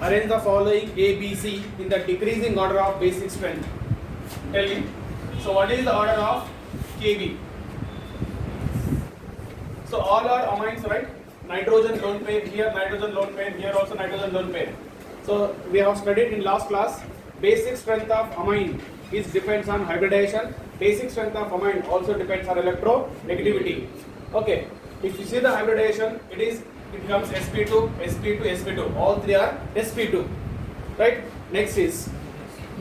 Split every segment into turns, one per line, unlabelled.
arrange the following A, B, C in the decreasing order of basic strength. Tell me. So what is the order of Kb? So all are amines, right? Nitrogen lone pair here, nitrogen lone pair here, also nitrogen lone pair. So we have studied in last class, basic strength of amine is depends on hybridization. Basic strength of amine also depends on electronegativity. Okay, if you see the hybridization, it becomes sp2, sp2, sp2. All three are sp2, right? Next is,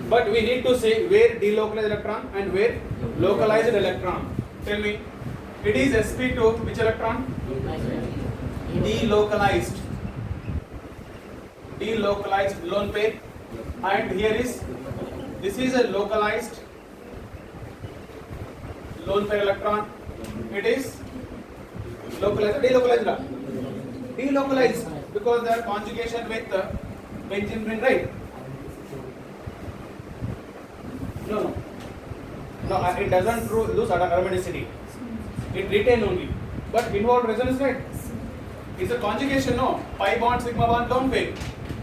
but we need to say where delocalized electron and where localized electron. Tell me, it is sp2, which electron? Delocalized. Delocalized lone pair, and here is, this is a localized lone pair electron. It is localized or delocalized? Delocalized, because they are conjugation with benzene ring, right? No, it doesn't lose aromaticity. It retain only, but involved resonance, right? It's a conjugation, no? Pi bond, sigma bond, lone pair.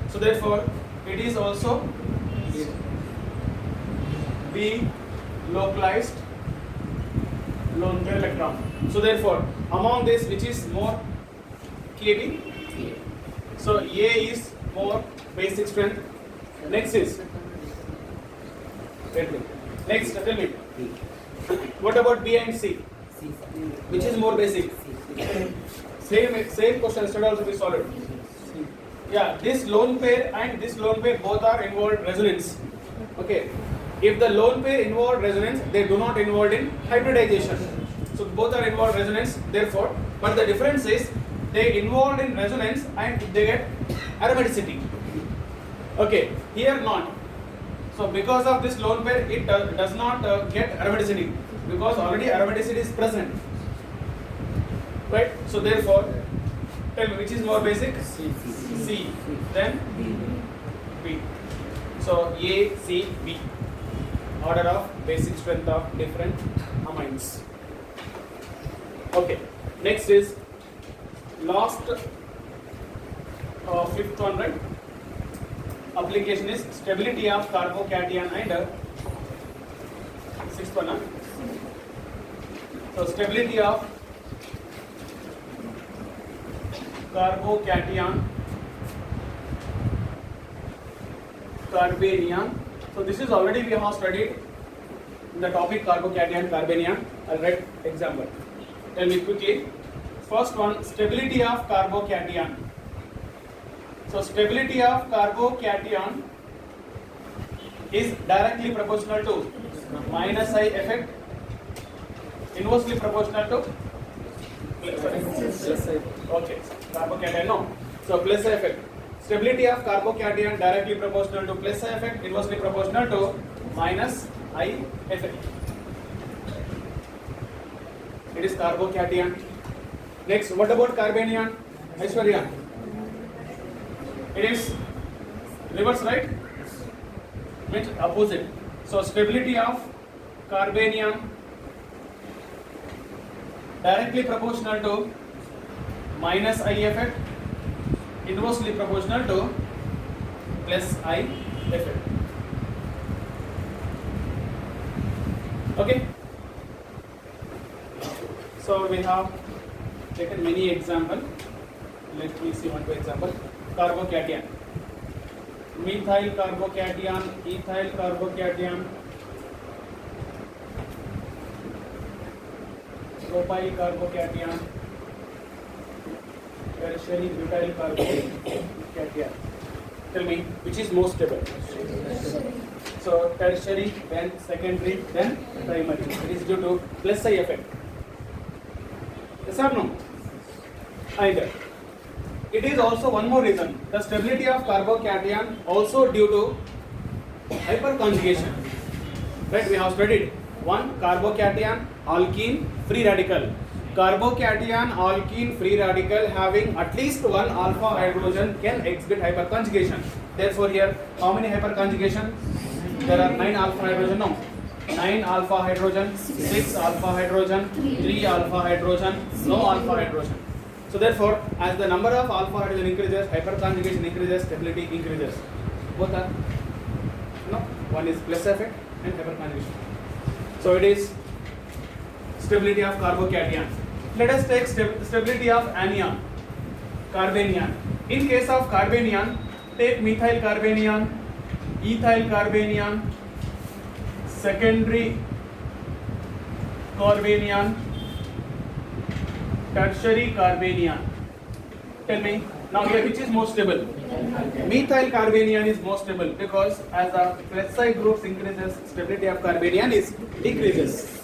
So therefore, it is also delocalized lone pair electron. So therefore, among this, which is more Kb? So A is more basic strength. Next is, next tell me, what about B and C? Which is more basic? Same question should also be solved. Yeah, this lone pair and this lone pair both are involved resonance. Okay, if the lone pair involved resonance, they do not involved in hybridization. So both are involved resonance. Therefore, but the difference is they involved in resonance and they get aromaticity. Okay, here not. So because of this lone pair, it does not get aromaticity, because already aromaticity is present, right? So therefore, tell me which is more basic? C. Then B. So A, C, B. Order of basic strength of different amines. Okay. Next is last fifth one, right? Application is stability of carbocation and sixth one. Huh? So stability of carbocation, carbanion. So this is already we have studied in the topic carbocation, carbanion. I'll write example. Tell me quickly. First one, stability of carbocation. So stability of carbocation is directly proportional to minus I effect, inversely proportional to plus I. Okay, carbocation no. So plus I effect. Stability of carbocation directly proportional to plus I effect, inversely proportional to minus I effect. It is carbocation. Next, what about carbanion? Aishwarya? It is reverse, right? Means opposite. So stability of carbanion directly proportional to minus I effect, inversely proportional to plus I effect. Okay. So we have taken many examples. Let me see one two example. Carbocation, methyl carbocation, ethyl carbocation, propyl carbocation, tertiary butyl carbocation. Tell me which is most stable. So tertiary, then secondary, then primary. It is due to plus I effect. Yes or no? Either. It is also one more reason. The stability of carbocation also due to hyperconjugation. Right? We have studied one carbocation, alkene, free radical. Carbocation, alkene, free radical having at least one alpha hydrogen can exhibit hyperconjugation. Therefore, here how many hyperconjugation? There are 9 alpha hydrogen. No. 9 alpha hydrogen, 6 alpha hydrogen, 3 alpha hydrogen, no alpha hydrogen. So therefore, as the number of alpha hydrogen increases, hyperconjugation increases, stability increases. Both are, one is plus effect and hyperconjugation. So it is stability of carbocation. Let us take stability of anion, carbanion. In case of carbanion, take methyl carbanion, ethyl carbanion, secondary carbanion, tertiary carbanion. Tell me now here which is more stable? Methyl carbanion is more stable because as the plus side groups increases, stability of carbanion is decreases.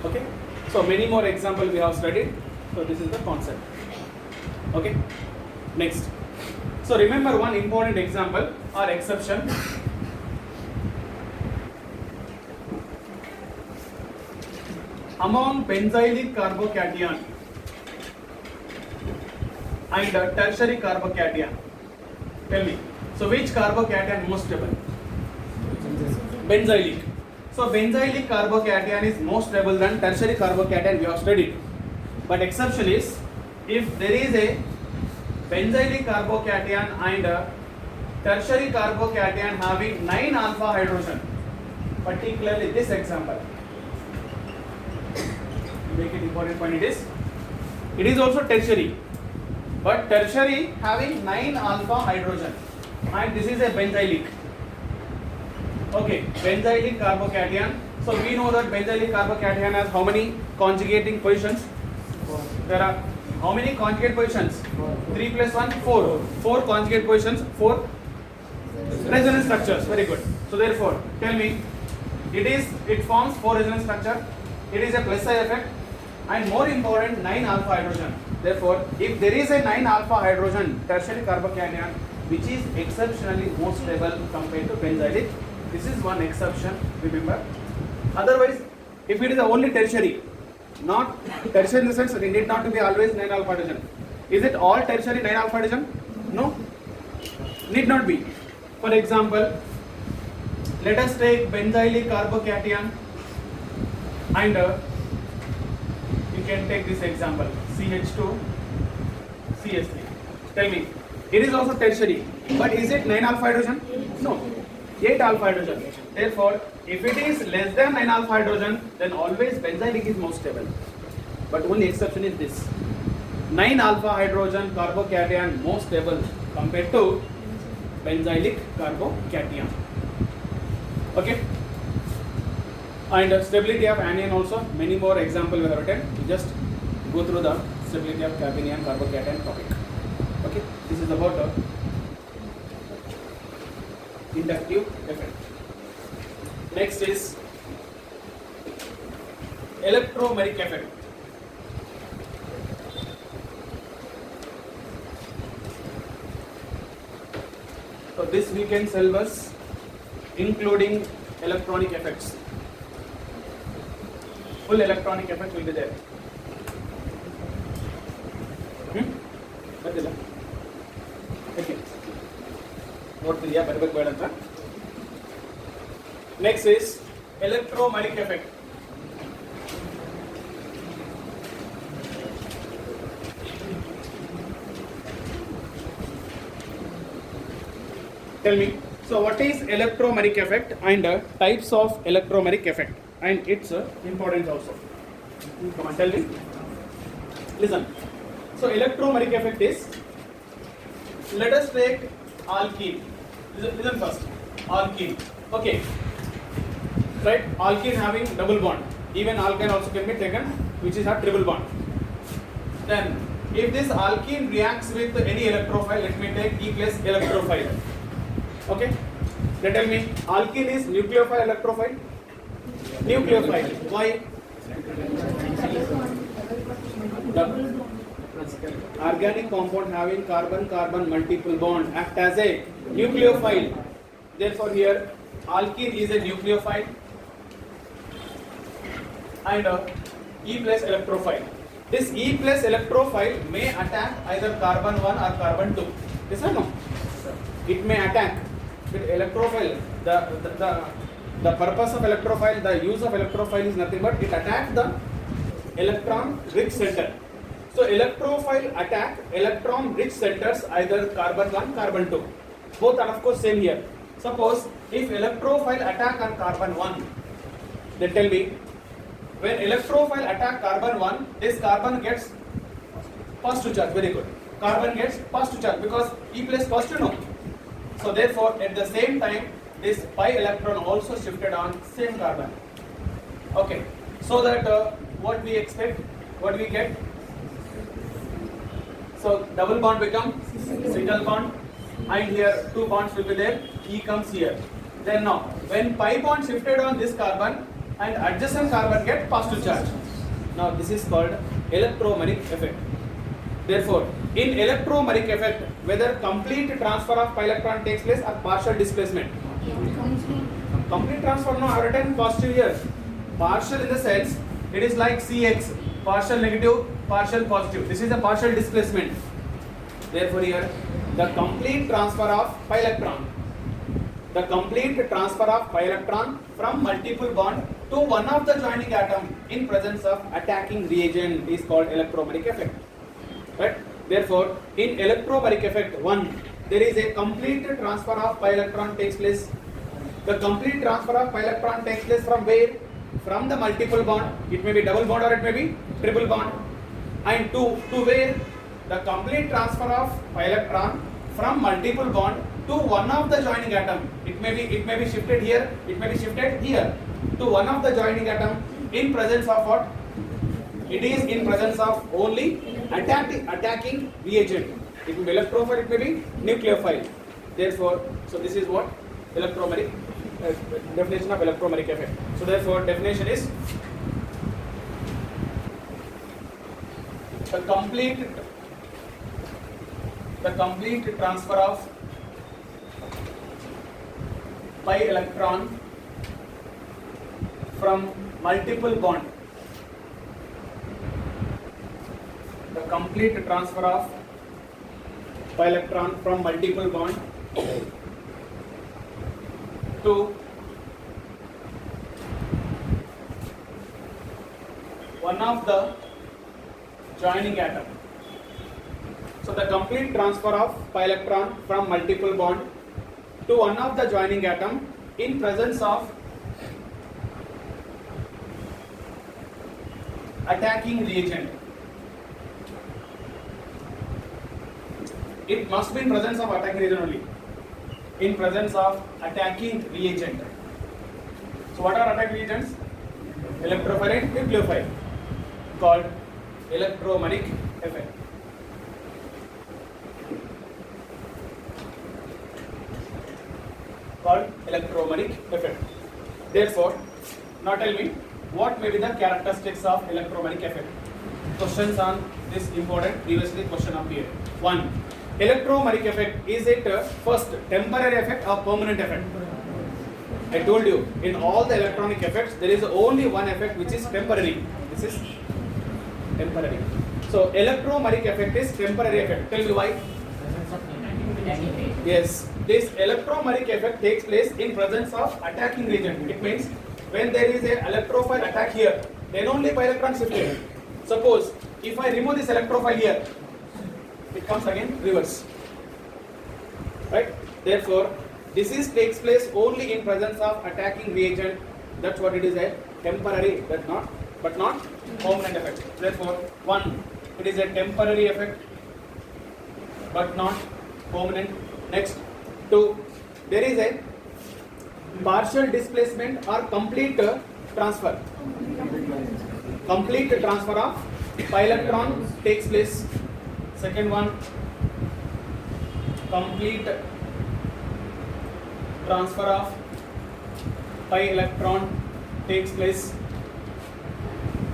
Okay, so many more examples we have studied. So this is the concept. Okay, next. So remember one important example or exception. Among benzylic carbocation and tertiary carbocation, tell me. So which carbocation most stable? Benzylic. So benzylic carbocation is more stable than tertiary carbocation we have studied. But exception is if there is a benzylic carbocation and tertiary carbocation having 9 alpha hydrogen, particularly this example. Make it important point it is also tertiary, but tertiary having 9 alpha hydrogen and this is a benzylic. Okay, benzylic carbocation. So we know that benzylic carbocation has how many conjugating positions? There are how many conjugate positions? 3 plus 1, 4. 4 conjugate positions, 4 resonance structures. Very good. So therefore, tell me, it forms 4 resonance structure. It is a plus I effect, and more important, 9 alpha hydrogen. Therefore, if there is a 9 alpha hydrogen tertiary carbocation, which is exceptionally more stable compared to benzylic, this is one exception. Remember. Otherwise, if it is only tertiary, not tertiary in the sense it need not to be always 9 alpha hydrogen. Is it all tertiary 9 alpha hydrogen? No, need not be. For example, let us take benzylic carbocation and you can take this example CH2 CH3. Tell me, it is also tertiary, but is it 9 alpha hydrogen? No, 8 alpha hydrogen. Therefore, if it is less than 9 alpha hydrogen, then always benzylic is more stable. But only exception is this: 9 alpha hydrogen carbocation more stable compared to benzylic carbocation. Okay. And stability of anion also, many more examples we have written. We just go through the stability of carbanion carbocation topic. Okay, this is about inductive effect. Next is electromeric effect. So this we can syllabus including electronic effects. Full electronic effect will be there. Badila. Okay. Note diya barabak badanta. Next is electromeric effect. Tell me. So what is electromeric effect and types of electromeric effect and its importance also? Come on, tell me. Listen. So electromeric effect is, let us take alkene. Listen first. Alkene. Okay. Right? Alkene having double bond. Even alkyne also can be taken, which is a triple bond. Then, if this alkene reacts with any electrophile, let me take E plus electrophile. Okay. Now tell me, alkene is nucleophile, electrophile? Nucleophile. Why? The organic compound having carbon-carbon multiple bond act as a nucleophile. Therefore, here alkene is a nucleophile and E plus electrophile. This E plus electrophile may attack either carbon 1 or carbon 2. Yes or no? It may attack. With electrophile, the purpose of electrophile, the use of electrophile is nothing but it attacks the electron rich center. So electrophile attack electron rich centers, either carbon 1, carbon 2. Both are of course same here. Suppose if electrophile attack on carbon 1, then tell me, when electrophile attack carbon 1, this carbon gets positive charge. Very good. Carbon gets positive charge because E plus positive, no. So therefore at the same time this pi electron also shifted on same carbon. Okay. So that what we expect, what we get? So double bond become single bond, and here two bonds will be there. E comes here. Then now when pi bond shifted on this carbon and adjacent carbon get positive charge. Now this is called electromeric effect. Therefore, in electromeric effect, whether complete transfer of pi electron takes place or partial displacement. Complete transfer, no, I have written positive here. Partial in the sense, it is like Cx, partial negative, partial positive. This is a partial displacement. Therefore here, the complete transfer of pi electron. The complete transfer of pi electron from multiple bond to one of the joining atom in presence of attacking reagent is called electromeric effect. Right? Therefore, in electromeric effect 1, there is a complete transfer of pi electron takes place. The complete transfer of pi electron takes place from where? From the multiple bond. It may be double bond or it may be triple bond. And to where? The complete transfer of pi electron from multiple bond to one of the joining atom. It may be shifted here, it may be shifted here to one of the joining atom in presence of what? It is in presence of only attacking reagent. It may be electrophile, it may be nucleophile. Therefore, so this is what electromeric definition of electromeric effect. So therefore, definition is the complete transfer of pi electron from multiple bond. The complete transfer of pi electron from multiple bond to one of the joining atom. So the complete transfer of pi electron from multiple bond to one of the joining atom in presence of attacking reagent. It must be in presence of attacking reagent only. In presence of attacking reagent. So what are attacking reagents? Electrophile and nucleophile, called electromeric effect. Called electromeric effect. Therefore, now tell me, what may be the characteristics of electromeric effect? Questions on this important previously question appeared. 1. Electromeric effect, is it first temporary effect or permanent effect? I told you, in all the electronic effects, there is only one effect which is temporary. This is temporary. So electromeric effect is temporary effect. Tell me why? Yes, this electromeric effect takes place in presence of attacking reagent. It means when there is a electrophile attack here, then only pi electron shifted. Suppose if I remove this electrophile here, it comes again reverse. Right? Therefore, this is takes place only in presence of attacking reagent. That's what it is, a temporary, but not permanent effect. Therefore, 1, it is a temporary effect, but not permanent. Next, 2, there is a partial displacement or complete transfer. Complete transfer of pi electron takes place. Second one, complete transfer of pi electron takes place.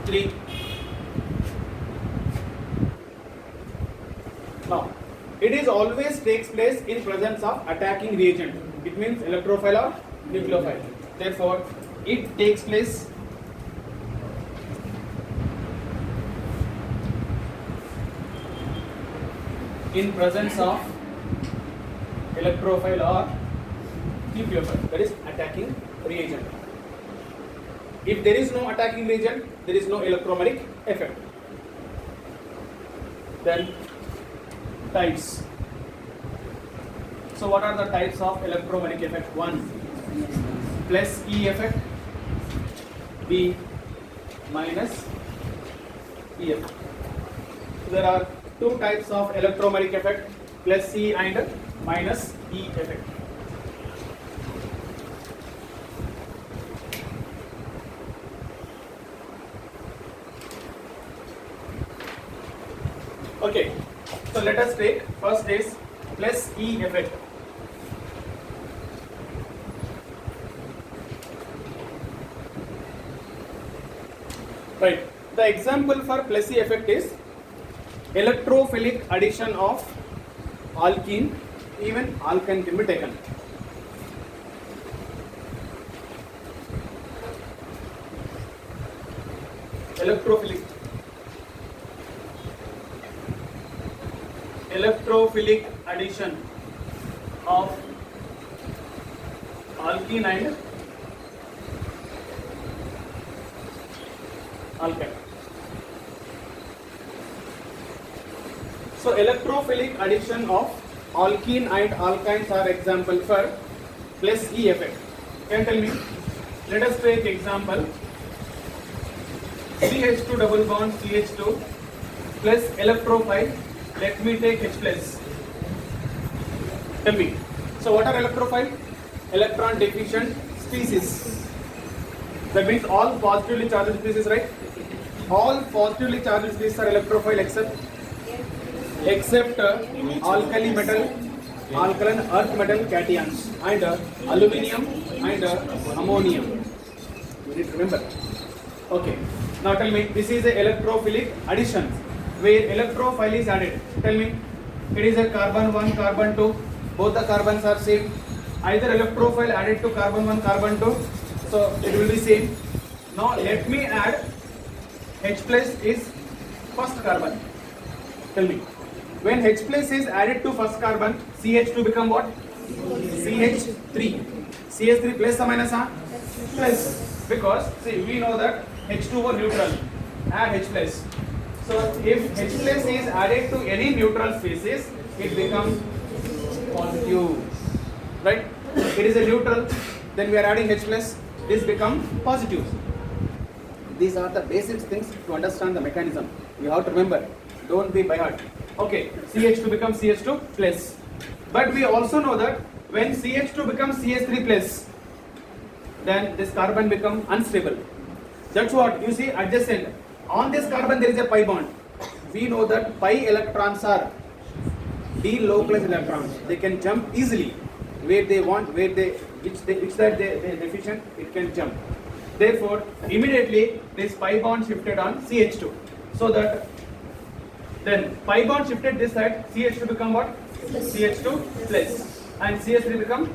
3. Now, it is always takes place in presence of attacking reagent. It means electrophile or nucleophile. Therefore, it takes place in presence of electrophile or nucleophile, that is attacking reagent. If there is no attacking region, there is no electromagnetic effect. Then types. So what are the types of electromagnetic effect? 1. Plus E effect. B. Minus E effect. So there are 2 types of electromagnetic effect, plus E and minus E effect. Okay, so let us take first is plus E effect. Right. The example for plus E effect is electrophilic addition of alkene, even alkyne can be taken. Electrophilic addition of alkene and alkyne. So electrophilic addition of alkene and alkynes are example for plus E effect. Can you tell me? Let us take example CH2 double bond CH2 plus electrophile. Let me take H plus. Tell me. So what are electrophile? Electron deficient species. That means all positively charged species, right? All positively charged species are electrophile except alkali metal, alkaline earth metal cations and aluminium and ammonium. You need to remember. Okay. Now tell me, this is a electrophilic addition where electrophile is added. Tell me, it is a carbon 1, carbon 2. Both the carbons are same. Either electrophile added to carbon 1, carbon 2. So it will be same. Now let me add H plus is first carbon. Tell me, when H plus is added to first carbon, CH2 become what? CH3. CH3 plus or minus? Plus. Because see, we know that H2O neutral. Add H plus. So if H plus is added to any neutral species, it becomes positive. Right? It is a neutral. Then we are adding H plus. This becomes positive. These are the basic things to understand the mechanism. You have to remember. Don't be by heart. Okay, CH2 becomes CH2 plus. But we also know that when CH2 becomes CH3 plus, then this carbon becomes unstable. That's what you see adjacent. On this carbon there is a pi bond. We know that pi electrons are delocalized electrons. They can jump easily where they want, which that they deficient, it can jump. Therefore, immediately this pi bond shifted on CH2. So that then pi bond shifted this side, CH2 become what? CH2 plus and CH3 become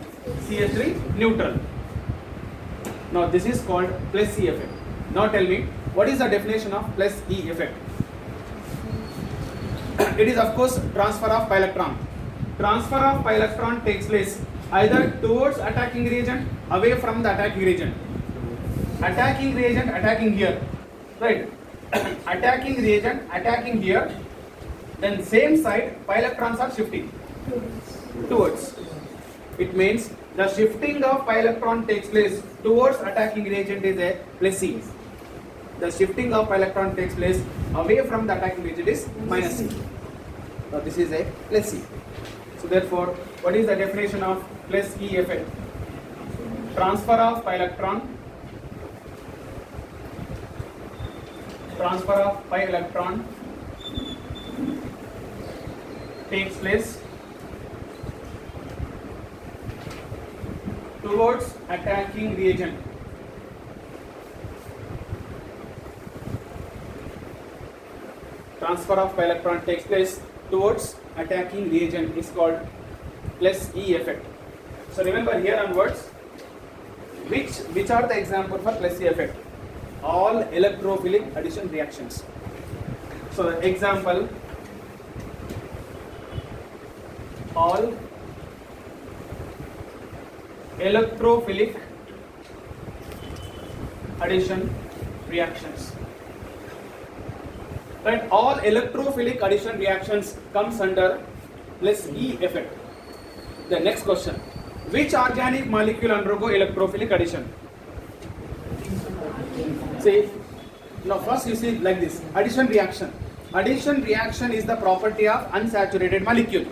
CH3 neutral. Now this is called plus E effect. Now tell me, what is the definition of plus E effect? It is of course transfer of pi electron. Transfer of pi electron takes place either towards attacking reagent, away from the attacking reagent. Attacking reagent attacking here, right? Attacking reagent attacking here. Then same side pi electrons are shifting towards. It means the shifting of pi electron takes place towards attacking reagent is a plus E. The shifting of pi electron takes place away from the attacking reagent is minus E. So this is a plus E. So therefore, what is the definition of plus E effect? Transfer of pi electron. Transfer of pi electron takes place towards attacking reagent. Transfer of pi electron takes place towards attacking reagent is called plus E effect. So remember here onwards, which are the example for plus E effect? All electrophilic addition reactions. So the example, all electrophilic addition reactions. Right, all electrophilic addition reactions comes under plus E effect. The next question, which organic molecule undergo electrophilic addition? See, now first you see like this, addition reaction. Addition reaction is the property of unsaturated molecule,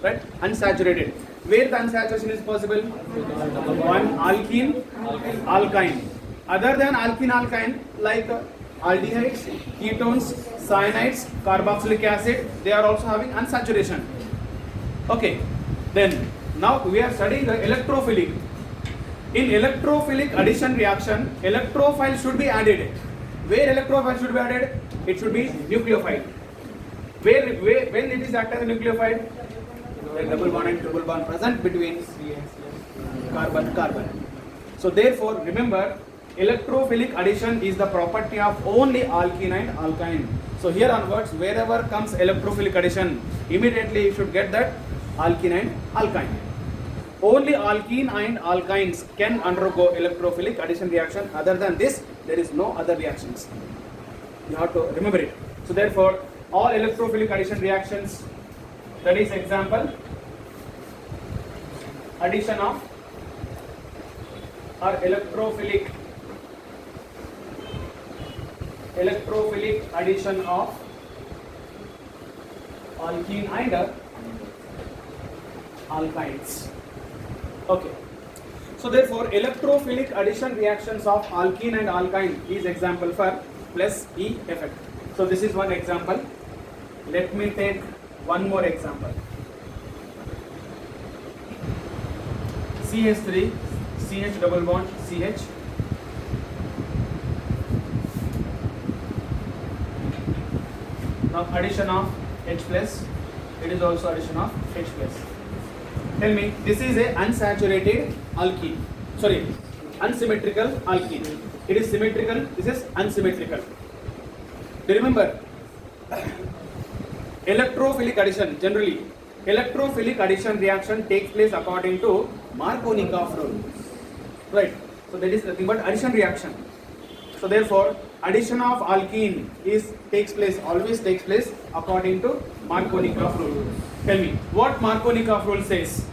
right? Unsaturated. Where the unsaturation is possible? One, alkene, alkyne. Other than alkene, alkyne, like aldehydes, ketones, cyanides, carboxylic acid, they are also having unsaturation. Okay, then now we are studying the electrophilic. In electrophilic addition reaction, electrophile should be added. Where electrophile should be added? It should be nucleophile. Where when it is acted as a nucleophile? The double bond and triple bond present between carbon. So therefore, remember, electrophilic addition is the property of only alkene and alkyne. So here onwards, wherever comes electrophilic addition, immediately you should get that alkene and alkyne. Only alkene and alkynes can undergo electrophilic addition reaction. Other than this, there is no other reactions. You have to remember it. So therefore, all electrophilic addition reactions, that is example, addition of or electrophilic addition of alkene and alkynes. Okay. So therefore, electrophilic addition reactions of alkene and alkyne is example for plus E effect. So this is one example. Let me take one more example. CH3, CH double bond, CH. Now addition of H plus, it is also addition of H plus. Tell me, this is a unsaturated alkene. Sorry, unsymmetrical alkene. It is symmetrical, this is unsymmetrical. Do you remember? Electrophilic addition, generally, electrophilic addition reaction takes place according to Markovnikov rule. Right? So that is nothing but addition reaction. So therefore, addition of alkene always takes place according to Markovnikov rule. Tell me, what Markovnikov rule says?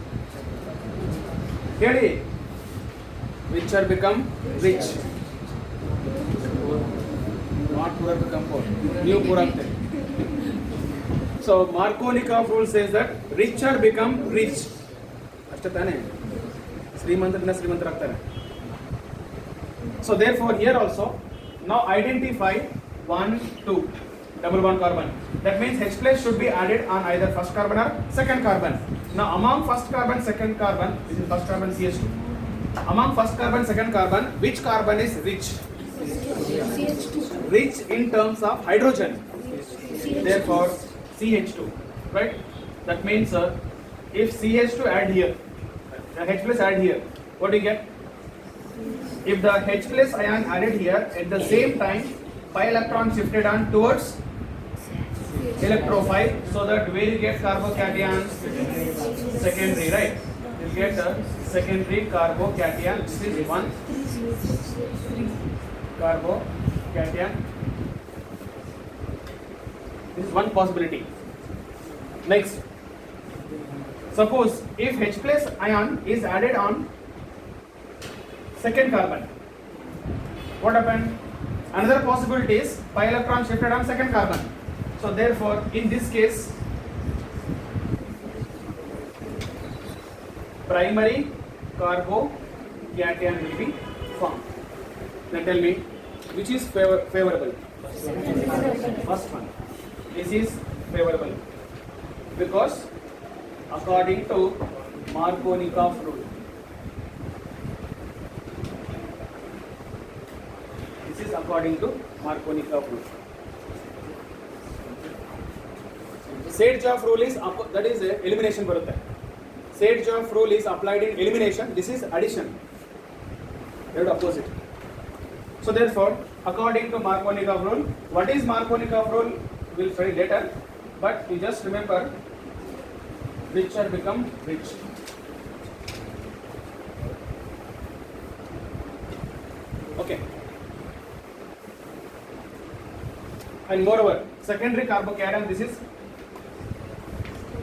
Get it? Richer become rich. Not poor become poor. New poor. So Markovnikov rule says that richer become rich. So therefore here also, now identify 1, 2 double bond carbon. That means H plus should be added on either first carbon or second carbon. Now among first carbon, second carbon, this is first carbon CH2. Among first carbon, second carbon, which carbon is rich? Rich in terms of hydrogen. Therefore CH2, right? That means if CH2 add here, H plus add here, what do you get? If the H plus ion added here, at the same time pi electron shifted on towards electrophile, so that where you get carbocation? Secondary, right? You get a secondary carbocation. This is one carbocation. This is one possibility. Next, suppose if H plus ion is added on second carbon, what happened? Another possibility is pi electron shifted on second carbon. So therefore, in this case, primary carbocation will be formed. Then tell me, which is favorable? First one. This is favorable because according to Markovnikov rule. This is according to Markovnikov rule. Sage-Joff rule is that is elimination barutte. Sage-Joff rule is applied in elimination. This is addition. They are opposite. So therefore, according to Markovnikov rule, what is Markovnikov rule? We'll study later. But you just remember, richer become rich. Okay. and moreover secondary carbocation, this is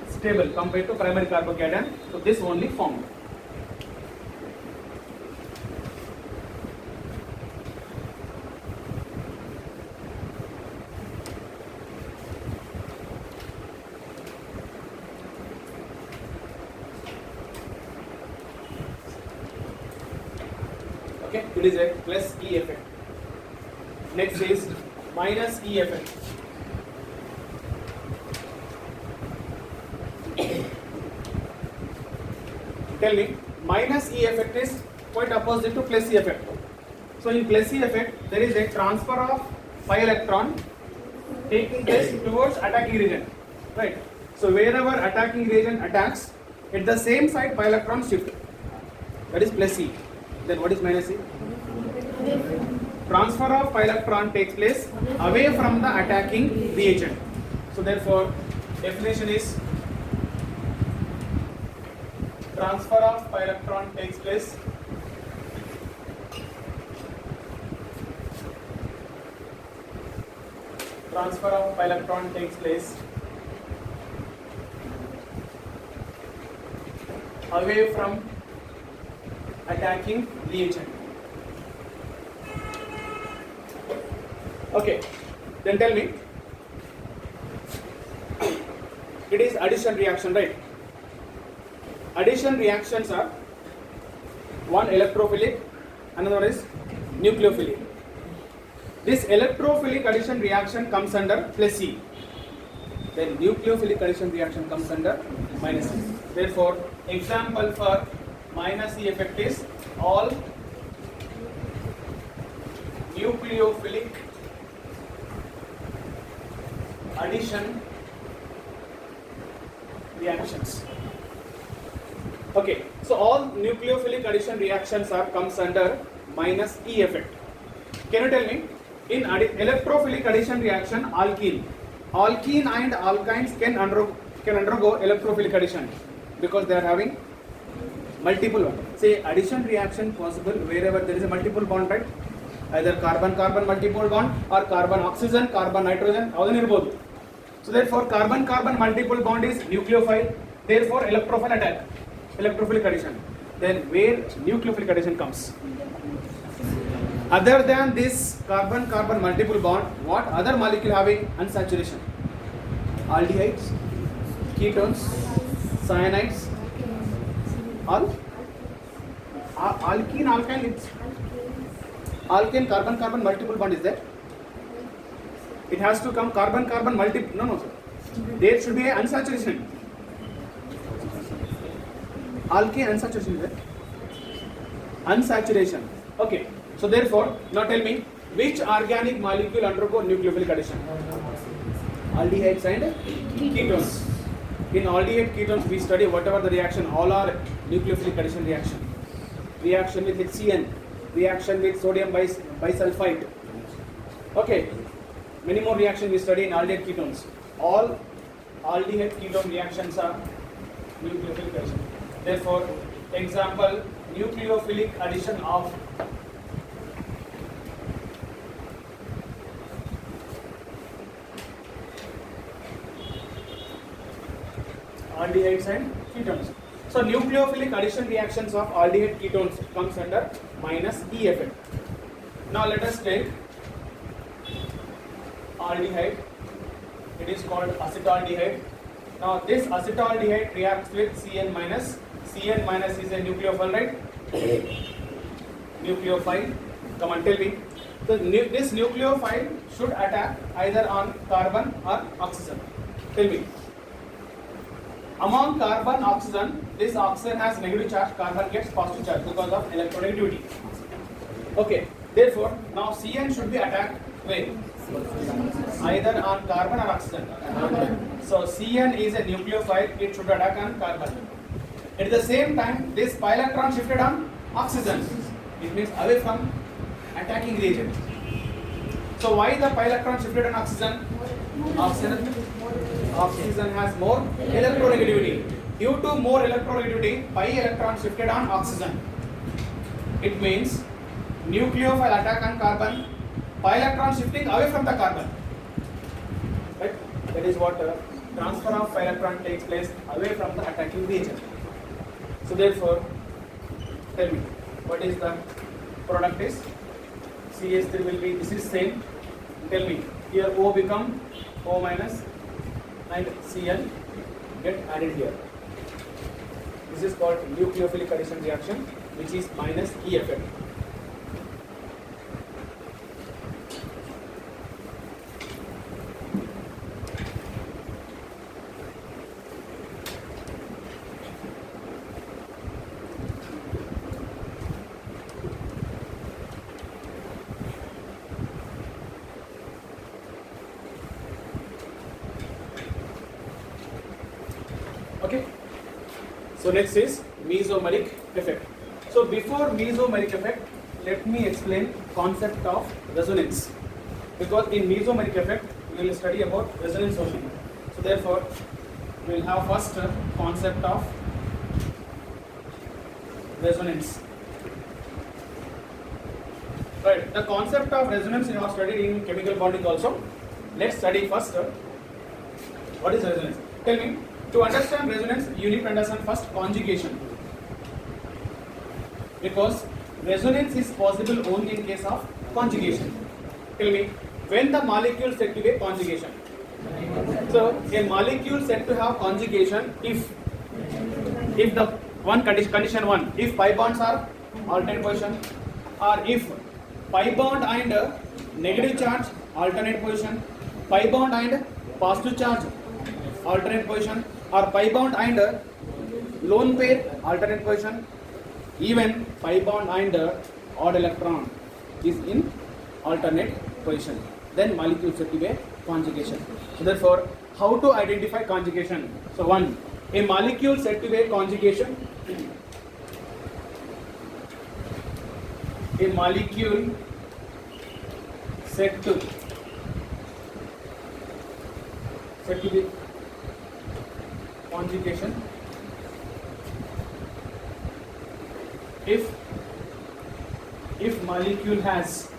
stable compared to primary carbocation, so this only formed. Okay, it is a plus E effect. Next is minus E effect. Tell me, minus E effect is quite opposite to plus E effect. So in plus E effect, there is a transfer of pi electron taking place towards attacking region, right? So wherever attacking region attacks, at the same side pi electron shift. That is plus E. Then what is minus E? Transfer of pi electron takes place away from the attacking reagent. So therefore, definition is transfer of pi electron takes place away from attacking reagent. Okay, then tell me, it is addition reaction, right? Addition reactions are one electrophilic, another one is nucleophilic. This electrophilic addition reaction comes under plus E. Then nucleophilic addition reaction comes under minus E. Therefore, example for minus E effect is all nucleophilic addition reactions. Okay, so all nucleophilic addition reactions are comes under minus E effect. Can you tell me, in electrophilic addition reaction, alkene and alkynes can undergo electrophilic addition because they are having multiple bond. Say addition reaction possible wherever there is a multiple bond, right? Either carbon-carbon multiple bond or carbon-oxygen, carbon-nitrogen, so therefore carbon-carbon multiple bond is nucleophile, therefore electrophile attack, electrophilic addition. Then where nucleophilic addition comes? Other than this carbon-carbon multiple bond, what other molecule having unsaturation? Aldehydes, ketones, cyanides, all? Alkene, alkyne, it's alkane, carbon-carbon multiple bond is there. It has to come carbon-carbon multiple, no sir. There should be an unsaturation. Alkane unsaturation is there. Unsaturation. Okay. So therefore, now tell me, which organic molecule undergo nucleophilic addition? Aldehydes and ketones. In aldehyde ketones, we study whatever the reaction, all are nucleophilic addition reaction. Reaction with HCN, reaction with sodium bisulfite. Okay. Many more reactions we study in aldehyde ketones. All aldehyde ketone reactions are nucleophilic addition. Therefore, example, nucleophilic addition of aldehydes and ketones. So nucleophilic addition reactions of aldehyde ketones comes under minus E effect. Now let us take aldehyde. It is called acetaldehyde. Now this acetaldehyde reacts with Cn minus. Cn minus is a nucleophile, right? Nucleophile. Come on, tell me. So this nucleophile should attack either on carbon or oxygen. Tell me. Among carbon oxygen, this oxygen has negative charge, carbon gets positive charge because of electronegativity. Okay. Therefore, now Cn should be attacked where? Either on carbon or oxygen. So Cn is a nucleophile, it should attack on carbon. At the same time, this pi electron shifted on oxygen. It means away from attacking reagent. So why the pi electron shifted on oxygen? Oxygen has more electronegativity. Due to more electronegativity, pi electron shifted on oxygen. It means nucleophile attack on carbon, pi electron shifting away from the carbon. That is what transfer of electron takes place away from the attacking region. So therefore, tell me, what is the product is? CH3 will be, this is same. Tell me, here O become O minus and Cl get added here. This is called nucleophilic addition reaction, which is minus E effect. Okay. So next is mesomeric effect. So before mesomeric effect, let me explain concept of resonance. Because in mesomeric effect, we will study about resonance only. So therefore, we will have first concept of resonance. Right. The concept of resonance you have studied in chemical bonding also. Let's study first what is resonance. Tell me. To understand resonance, you need to understand first conjugation. Because resonance is possible only in case of conjugation. Tell me, when the molecule said to be conjugation? So, a molecule said to have conjugation if the one condition one, if pi bonds are alternate position, or if pi bond and negative charge alternate position, pi bond and positive charge alternate position, or pi bond and lone pair alternate position, even pi bond and odd electron is in alternate position, then molecule said to be conjugation. So therefore, how to identify conjugation? So one, a molecule said to be conjugation, a molecule said to be conjugation if molecule has,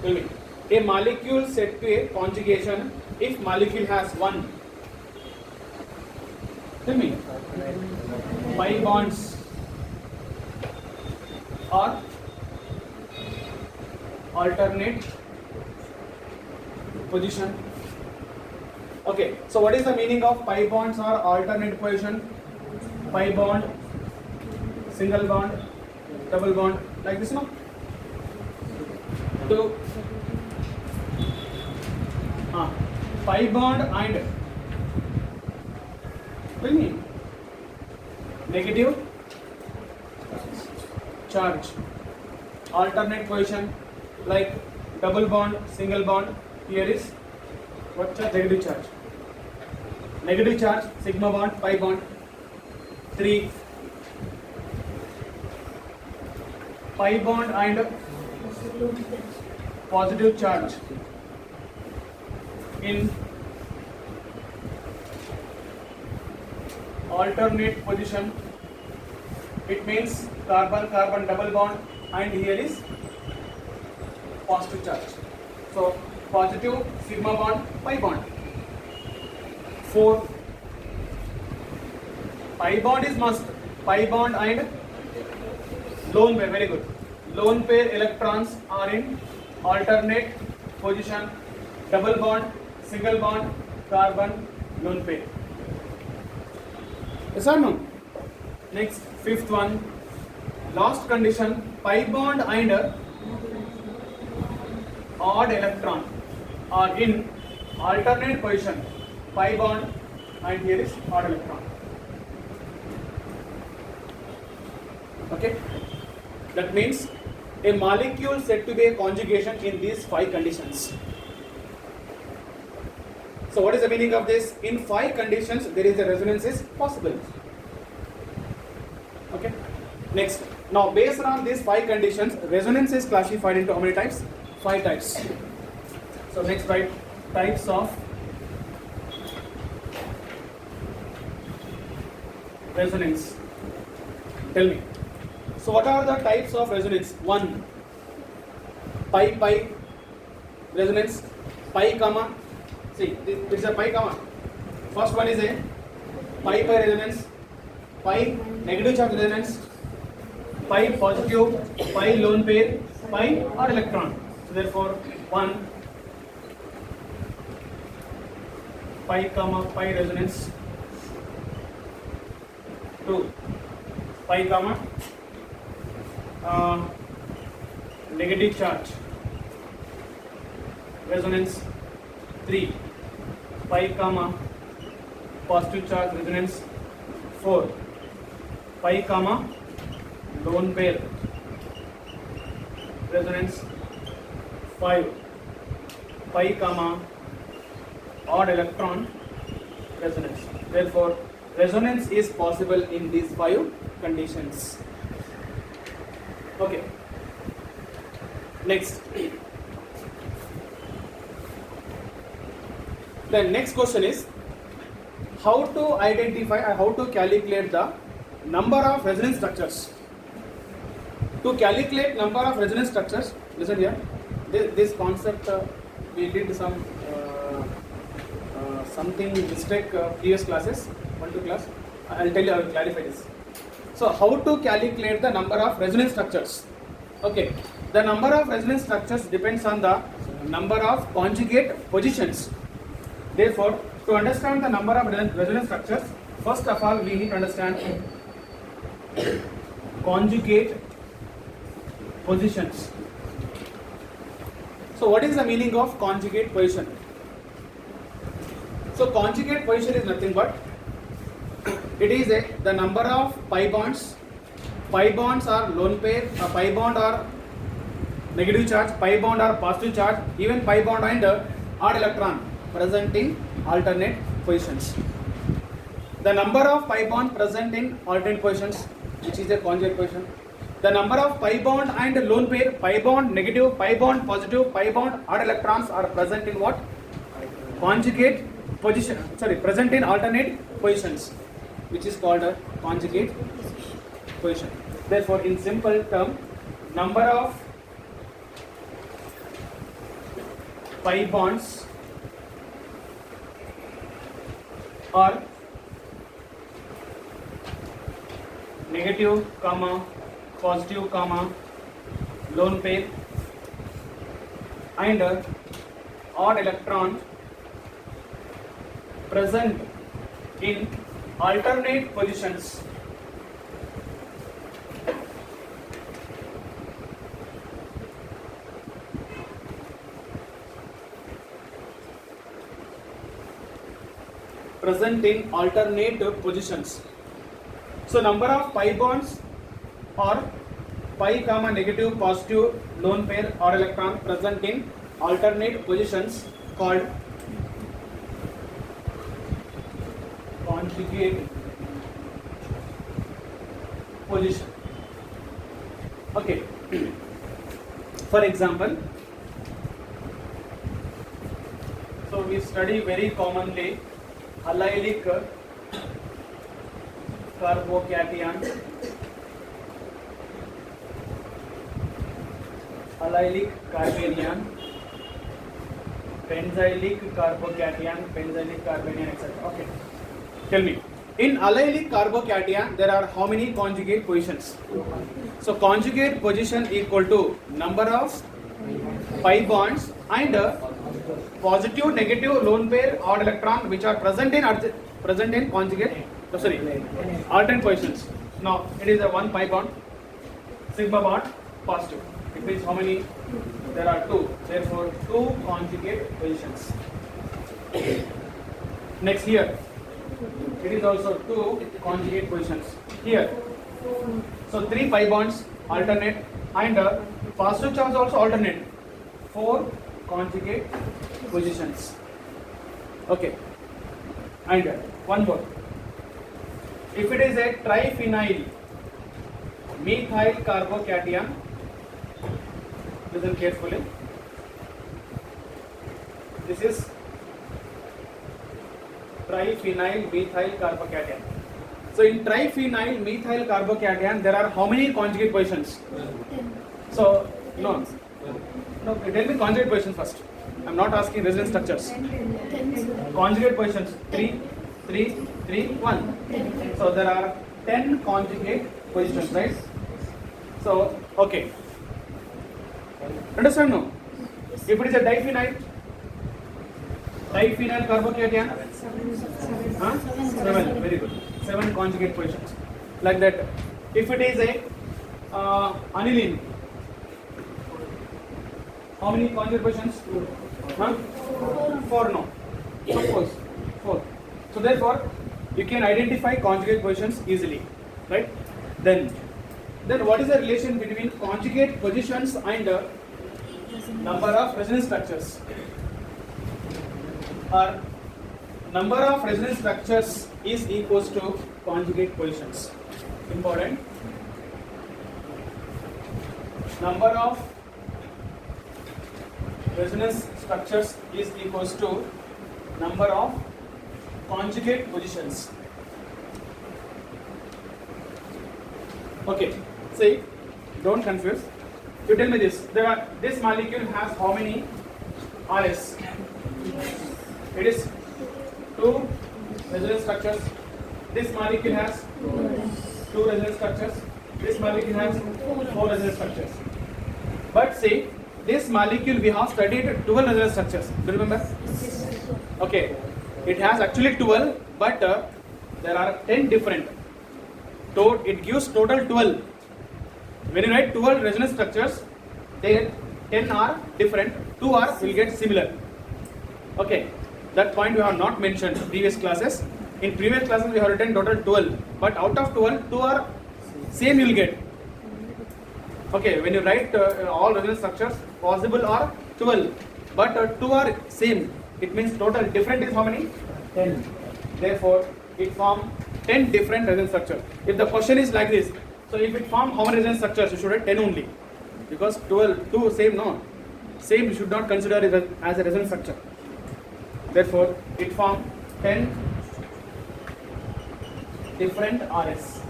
tell me, a molecule said to a conjugation if molecule has one, tell me, pi bonds or alternate position. Okay, so what is the meaning of pi bonds or alternate position? Pi bond, single bond, double bond, like this, no? So, pi bond and, tell me, negative charge, alternate position, like double bond, single bond. Here is what charge? Negative charge. Negative charge, sigma bond, pi bond. 3. Pi bond and positive charge in alternate position. It means carbon-carbon double bond, and here is positive charge. So positive sigma bond, pi bond. 4. Pi bond is must. Pi bond and lone pair, very good. Lone pair electrons are in alternate position. Double bond, single bond, carbon, lone pair. Yes or no? Next, 5th one. Last condition, pi bond and odd electron are in alternate position. Pi bond and here is odd electron. Okay, that means a molecule said to be a conjugation in these 5 conditions. So what is the meaning of this? In 5 conditions there is a resonance is possible. Okay, next, now based on these 5 conditions, resonance is classified into how many types? 5 types. So next, write types of resonance. Tell me. So what are the types of resonance? 1, pi resonance, pi comma See, it's a pi comma. First one is a pi resonance, pi negative charge resonance, pi positive, pi lone pair, pi or electron. So therefore 1 pi comma pi resonance, 2 pi comma negative charge resonance, 3 pi comma positive charge resonance, 4 pi comma lone pair resonance, 5 pi comma odd electron resonance. Therefore resonance is possible in these 5 conditions. Okay, next. The next question is how to identify or how to calculate the number of resonance structures. To calculate number of resonance structures, listen here, this concept we did some something mistake previous classes, 1-2 class. I'll tell you, I will clarify this. So how to calculate the number of resonance structures? Okay, the number of resonance structures depends on the number of conjugate positions. Therefore, to understand the number of resonance structures, first of all we need to understand conjugate positions. So what is the meaning of conjugate position? So conjugate position is nothing but it is the number of pi bonds. Pi bonds are lone pair, pi bond or negative charge, pi bond or positive charge, even pi bond and odd electron present in alternate positions. The number of pi bonds present in alternate positions, which is a conjugate position. The number of pi bond and lone pair, pi bond negative, pi bond positive, pi bond odd electrons are present in what? Conjugate position, present in alternate positions, which is called a conjugate position. Therefore, in simple term, number of pi bonds are negative, positive, lone pair and odd electron present in alternate positions. Present in alternate positions. So number of pi bonds or pi comma negative, positive, lone pair or electron present in alternate positions called conjugate position. Okay. For example, so we study very commonly allylic carbocation, allylic carbanion, benzylic carbanion, etc. Okay. Tell me, in allylic carbocation there are how many conjugate positions? So conjugate position equal to number of pi bonds and positive, negative, lone pair, odd electron which are present in conjugate, alternate positions. Now it is a 1 pi bond, sigma bond positive. It means how many? There are 2. Therefore 2 conjugate positions. Next here, it is also 2 conjugate positions. Here, so 3 pi bonds alternate and positive charge also alternate. 4 conjugate positions. Okay. And one more. If it is a triphenyl methyl carbocation, listen carefully. This is triphenyl methyl carbocation. So in triphenyl methyl carbocation there are how many conjugate positions?
10.
So no, tell me conjugate positions first. I am not asking resonance structures.
10.
conjugate positions 3, 3, 3, 1. So there are 10 conjugate positions, right? So, okay. Understand now? If it is a diphenyl carbocation, 7, very good. 7 conjugate positions. Like that. If it is a aniline, how many conjugate positions? 4 no. Suppose 4. So therefore, you can identify conjugate positions easily, right? Then what is the relation between conjugate positions and number of resonance structures? Or number of resonance structures is equals to conjugate positions. Important. Number of resonance structures is equals to number of conjugate positions. Okay, see, don't confuse. You tell me this. This molecule has how many RS? It is 2 resonance structures. This molecule has 2 resonance structures. This molecule has 4 resonance structures. But see, this molecule we have studied 12 resonance structures. Do you remember? Okay, it has actually 12, but there are 10 different. It gives total 12. When you write 12 resonance structures, they 10 are different, 2 will get similar. Okay, that point we have not mentioned in previous classes. In previous classes we have written total 12, but out of 12, 2 are same you will get. Okay, when you write all resonance structures, possible are 12, but 2 are same. It means total different is how many? 10. Therefore, it forms 10 different resonance structures. If the question is like this, so if it forms how many resonance structures, you should write 10 only. Because 12, 2 same, no. Same you should not consider it as a resonance structure. Therefore, it forms 10 different RS.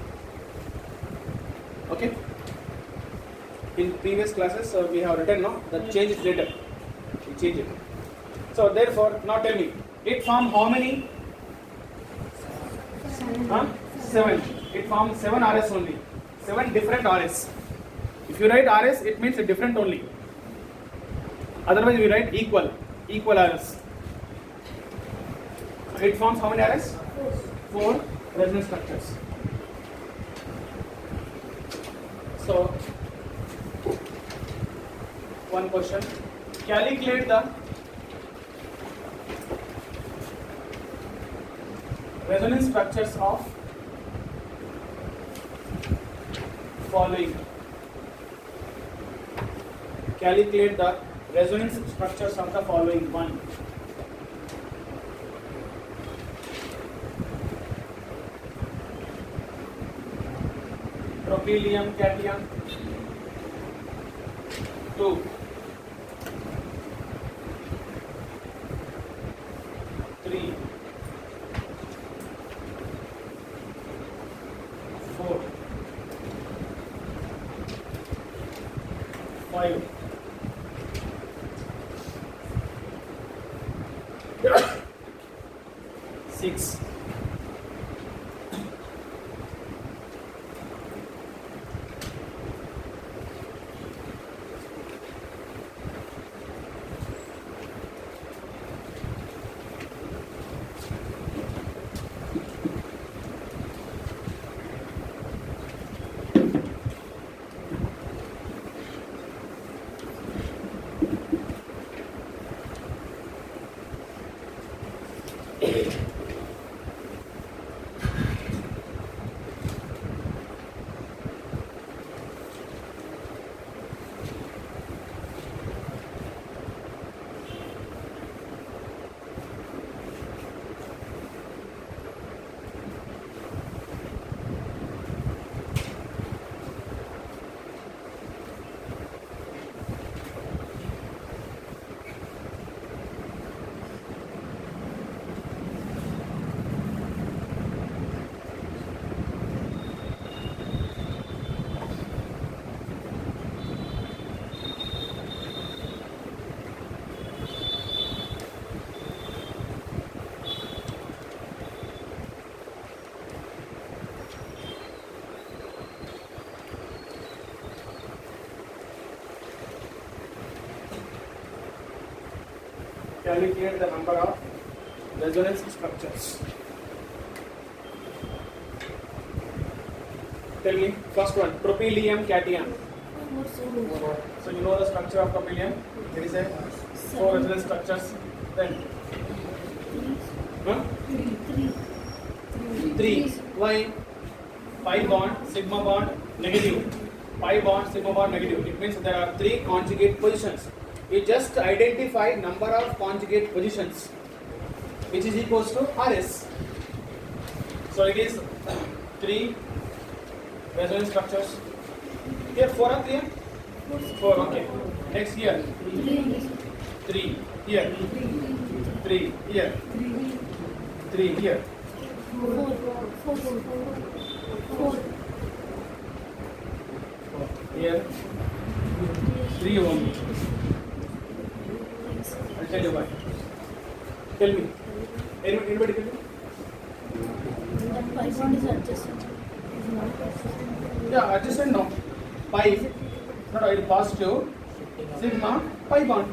Okay. In previous classes we have written no, the change is later. We change it. So therefore, now tell me, it forms how many? 7. It forms 7 RS only. 7 different RS. If you write RS, it means different only. Otherwise, we write equal RS. It forms how many RS? 4 resonance structures. So, one question. Calculate the resonance structures of following. Calculate the resonance structures of the following. 1. Propylium cation. 2. 3. 4. 5. 6. 7. Calculate the number of resonance structures. Tell me, first one, propylium cation. So you know the structure of propylium. There is a 4 resonance structures. Then, huh? 3. Why? Pi bond, sigma bond, negative. Pi bond, sigma bond, negative. It means there are 3 conjugate positions. You just identify number of conjugate positions, which is equals to RS. So it is 3 resonance structures. Here 4 or 3? 4. Okay. Next here 3. Here 3. Here 3. Here
4.
Here 3 only. I'll tell you why. Tell me. Anybody tell me?
That pi bond is adjacent.
Yeah, adjacent no. Pi. No, it is positive. Sigma pi bond.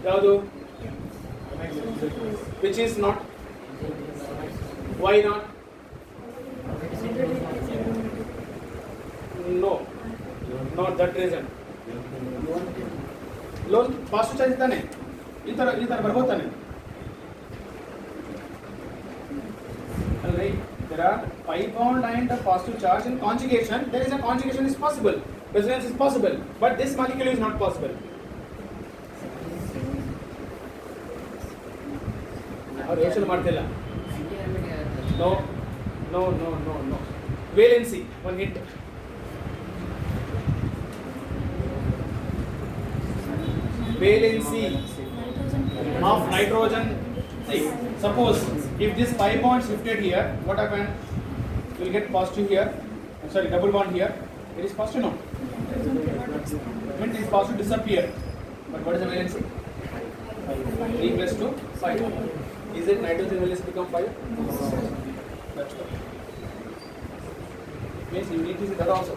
Yadu. Which is not. Why not? No. Not that reason. Loan positive charge ತಾನೆ ಈ ತರ ಬರ್ಬೋದು ತಾನೆ Alright, there are pi bond and a positive charge in conjugation. There is a conjugation is possible. Resonance is possible, but this molecule is not possible. ಅವ್ರು ಯೋಚನೆ ಮಾಡ್ತಿಲ್ಲ. No. Valency, one hint. Valency of nitrogen. See, suppose if this pi bond shifted here, what happened? You will get positive here. I'm sorry, double bond here. It is positive no? When this positive disappear. But what is the valency? 3 plus 2, 5. Is it nitrogen valency become 5? That's what. Means you need to see that also.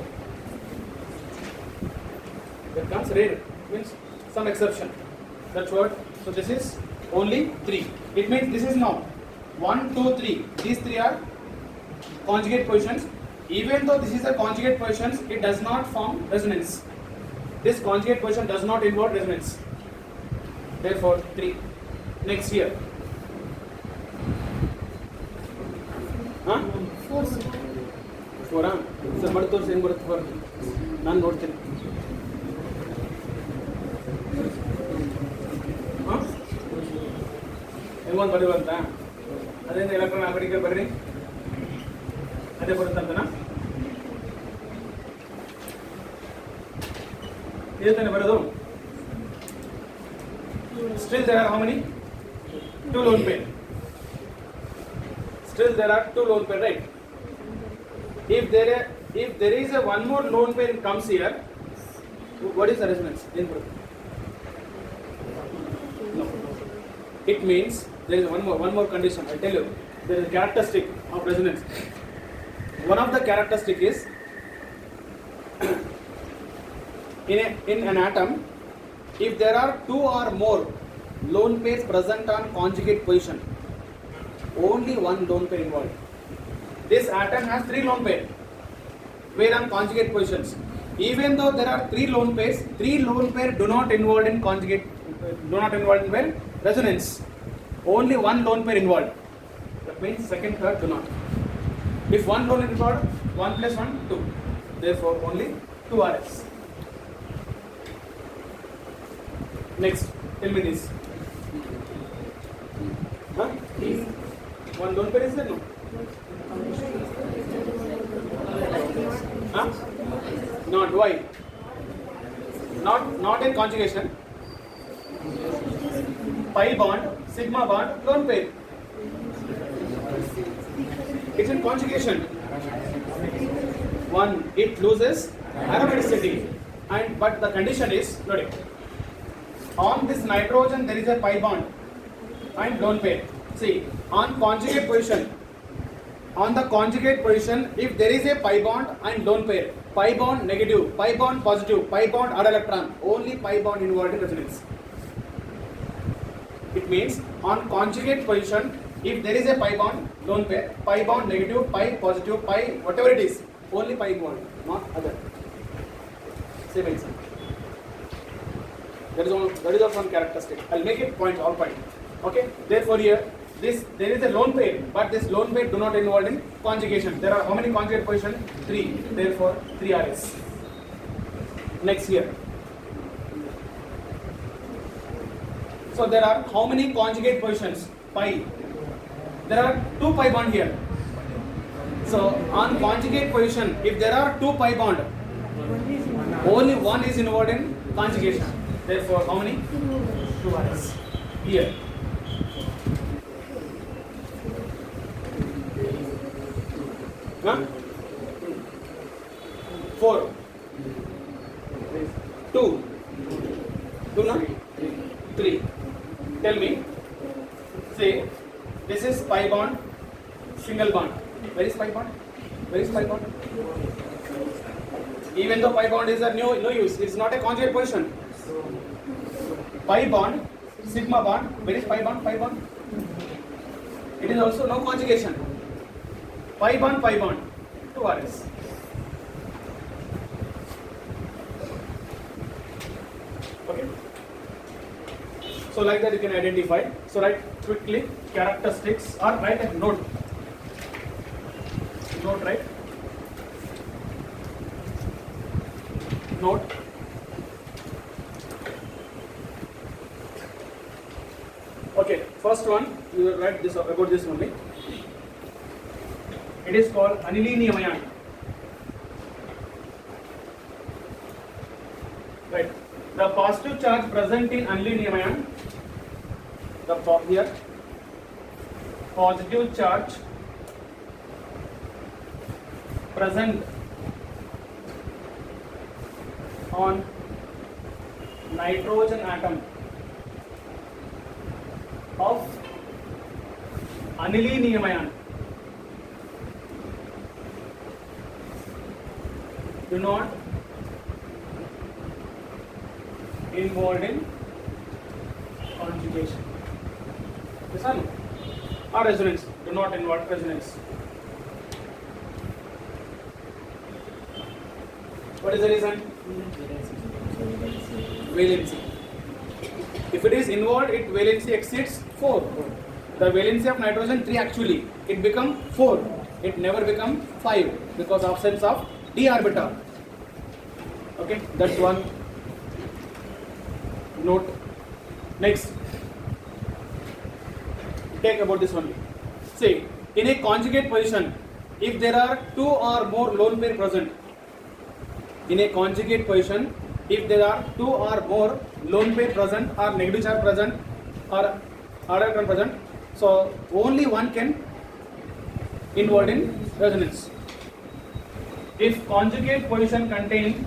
That comes rare. Means some exception. That's what. So this is only 3. It means this is now 1, 2, 3. These 3 are conjugate positions. Even though this is a conjugate positions, it does not form resonance. This conjugate position does not involve resonance. Therefore 3. Next here. Huh? 4 ah? Sir, what is the for? None note. ಹೆಂಗೊಂದು ಬರೀವಂತ ಅದರಿಂದ electron ಆ ಕಡೆಗೆ ಬರ್ರಿ ಅದೇ ಬರುತ್ತಂತನಾ ಇದೇ ತಾನೇ ಬರೋದು still there are how many 2 lone pair still there are 2 lone pair right if there is a one more lone pair comes here what is the resonance no it means there is one more condition. I'll tell you. There is a characteristic of resonance. One of the characteristic is in an atom, if there are 2 or more lone pairs present on conjugate position, only one lone pair involved. This atom has 3 lone pairs, where on conjugate positions. Even though there are 3 lone pairs, 3 lone pairs do not involve in conjugate, do not involve in well resonance. Only one lone pair involved. That means second, third do not. If one lone is involved, 1 plus 1, 2. Therefore, only 2 RS. Next, tell me this. Huh? One lone pair is there? No. Huh? Not. Why? Not in conjugation. Pi bond, sigma bond, lone pair. It's in conjugation. One, it loses aromaticity, but the condition is look. On this nitrogen there is a pi bond and lone pair. See, on the conjugate position, if there is a pi bond and lone pair, pi bond negative, pi bond positive, pi bond odd electron, only pi bond involved in resonance. It means on conjugate position, if there is a pi bond, lone pair, pi bond negative, pi positive, pi whatever it is, only pi involved, not other. Same example. That is also one characteristic. I'll make it point, all point. Okay. Therefore here, there is a lone pair, but this lone pair do not involve in conjugation. There are how many conjugate positions? 3. Therefore 3 RS. Next here. So there are how many conjugate positions? Pi. There are 2 pi bond here. So on conjugate position, if there are 2 pi bond, only one is involved in conjugation. Therefore, how many? 2 RS. Here. Huh? 4. 2. 2 no? 3. Tell me. Say, this is pi bond, single bond. Where is pi bond? Where is pi bond? Even though pi bond is a no use, it's not a conjugate position. Pi bond, sigma bond, where is pi bond? Pi bond. It is also no conjugation. Pi bond, 2 RS. Okay. So like that you can identify. So write quickly characteristics or write a note. Note, right? Note. Okay, first one you will write this about this only. It is called anilinium ion. Right. The positive charge present in anilinium ion. Here positive charge present on nitrogen atom of anilinium ion do not involved in conjugation. Yes or no? Or resonance, do not involve resonance. What is the reason? Valency. If it is involved, its valency exceeds 4. The valency of nitrogen 3 actually. It become 4. It never become 5 because of absence of d orbital. Okay, that's one note. Next, take about this only. See, in a conjugate position, if there are 2 or more lone pair present, in a conjugate position, if there are 2 or more lone pair present or negative charge present or odd electron present, so only one can involved in resonance. If conjugate position contain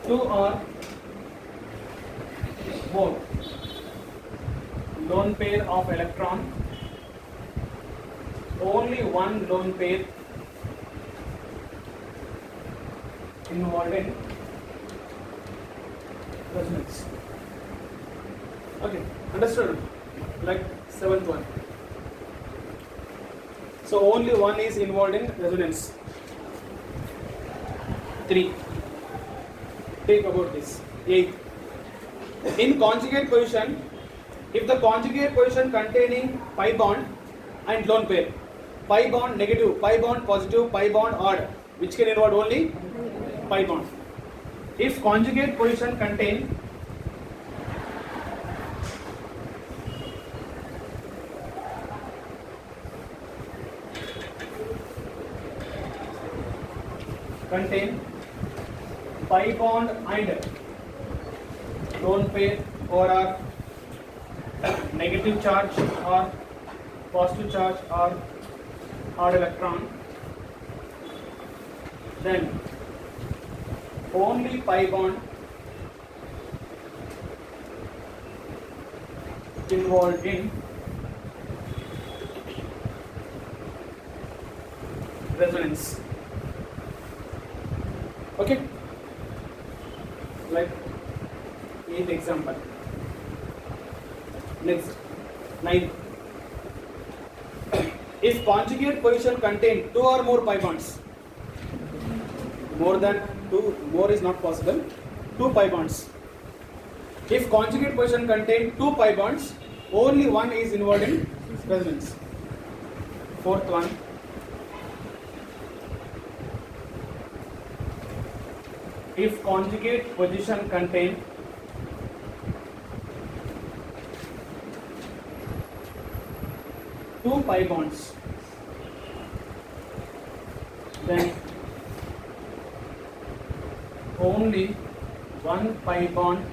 two or more lone pair of electron, only one lone pair involved in resonance. Okay, understood? Like 7th one. So only one is involved in resonance. 3. Take about this. 8. In conjugate position, if the conjugate position containing pi bond and lone pair, pi bond negative, pi bond positive, pi bond odd, which can involve only pi bond. If conjugate position contain pi bond and lone pair or are negative charge or positive charge or odd electron, then only pi bond involved in resonance. Okay, like 8th example. Next, 9th. If conjugate position contain 2 or more pi bonds, more than 2, more is not possible, 2 pi bonds. If conjugate position contain 2 pi bonds, only one is involved in resonance. 4th one. If conjugate position contain two pi bonds, then only one pi bond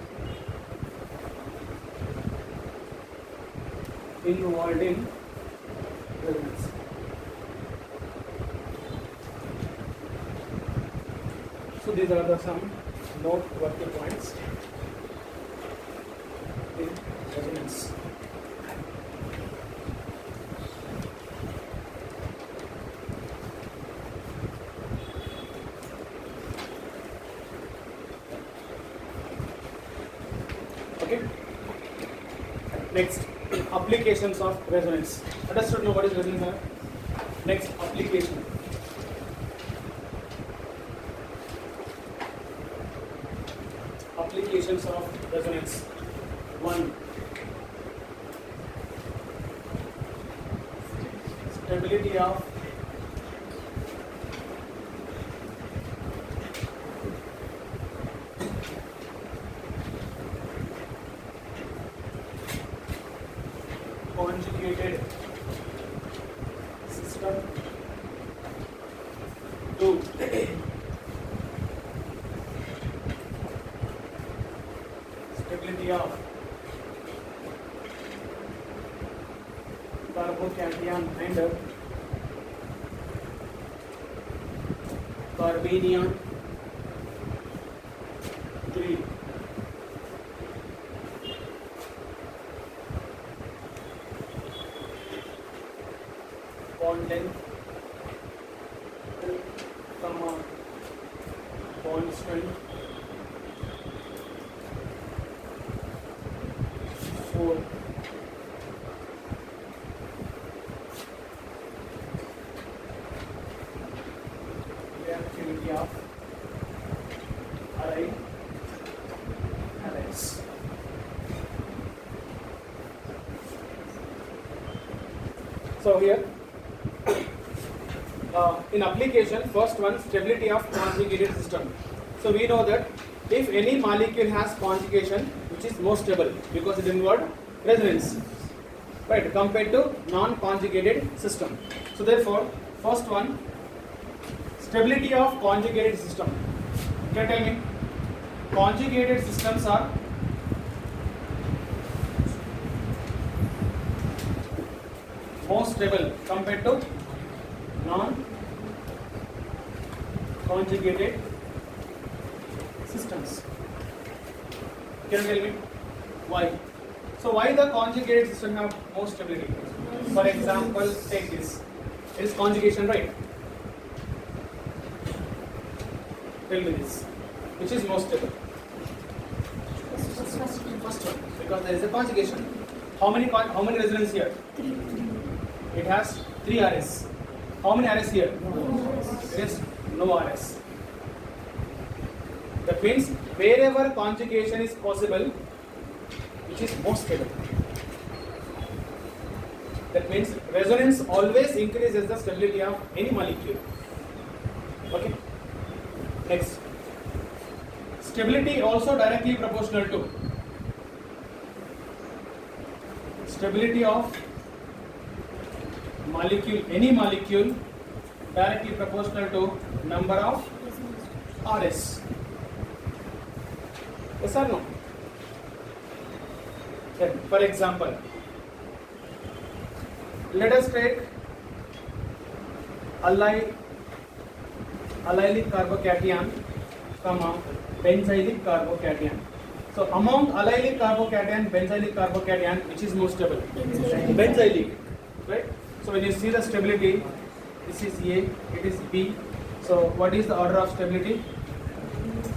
involved in resonance. So these are the some noteworthy points in resonance. Okay. Next, applications of resonance. Understood? Know what is resonance? Sir? Next, application. Applications of resonance. 1. Stability of conjugated system. 2. Stability of carbocation and carbanion. 3. Bond length, bond strength. 4. Reactivity of arrays. So here, in application, first one, stability of conjugated system. So we know that if any molecule has conjugation, which is more stable because it involves resonance, right, compared to non-conjugated system. So therefore, first one, stability of conjugated system. Can you tell me? Conjugated systems are more stable compared to non-conjugated systems. Can you tell me why? So why the conjugated system have more stability? For example, take this. It is conjugation, right? Tell me this. Which is more stable? First one, because there is a conjugation. How many resonance here?
3.
It has 3 RS. How many RS here? There is no RS. That means wherever conjugation is possible, which is most stable. That means resonance always increases the stability of any molecule. Okay. Next, stability also directly proportional to stability of molecule, any molecule, directly proportional to number of RS. Yes or no? Then, for example, let us take allylic carbocation, benzylic carbocation. So among allylic carbocation, benzylic carbocation, which is more stable?
Benzylic.
Benzylic, right? So when you see the stability, this is A, it is B. So what is the order of stability?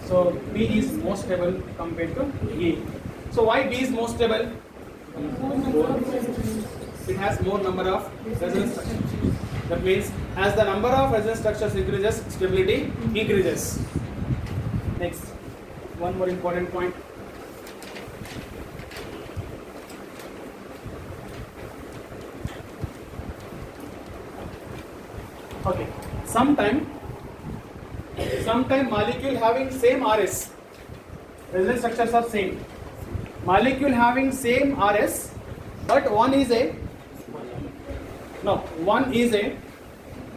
So B is more stable compared to A. So why B is more stable?
More number of resonance.
It has more number of resonance structures. That means as the number of resonance structures increases, stability increases. Next, one more important point. Okay, sometime molecule having same RS, resonance structures are same. Molecule having same RS, but one is a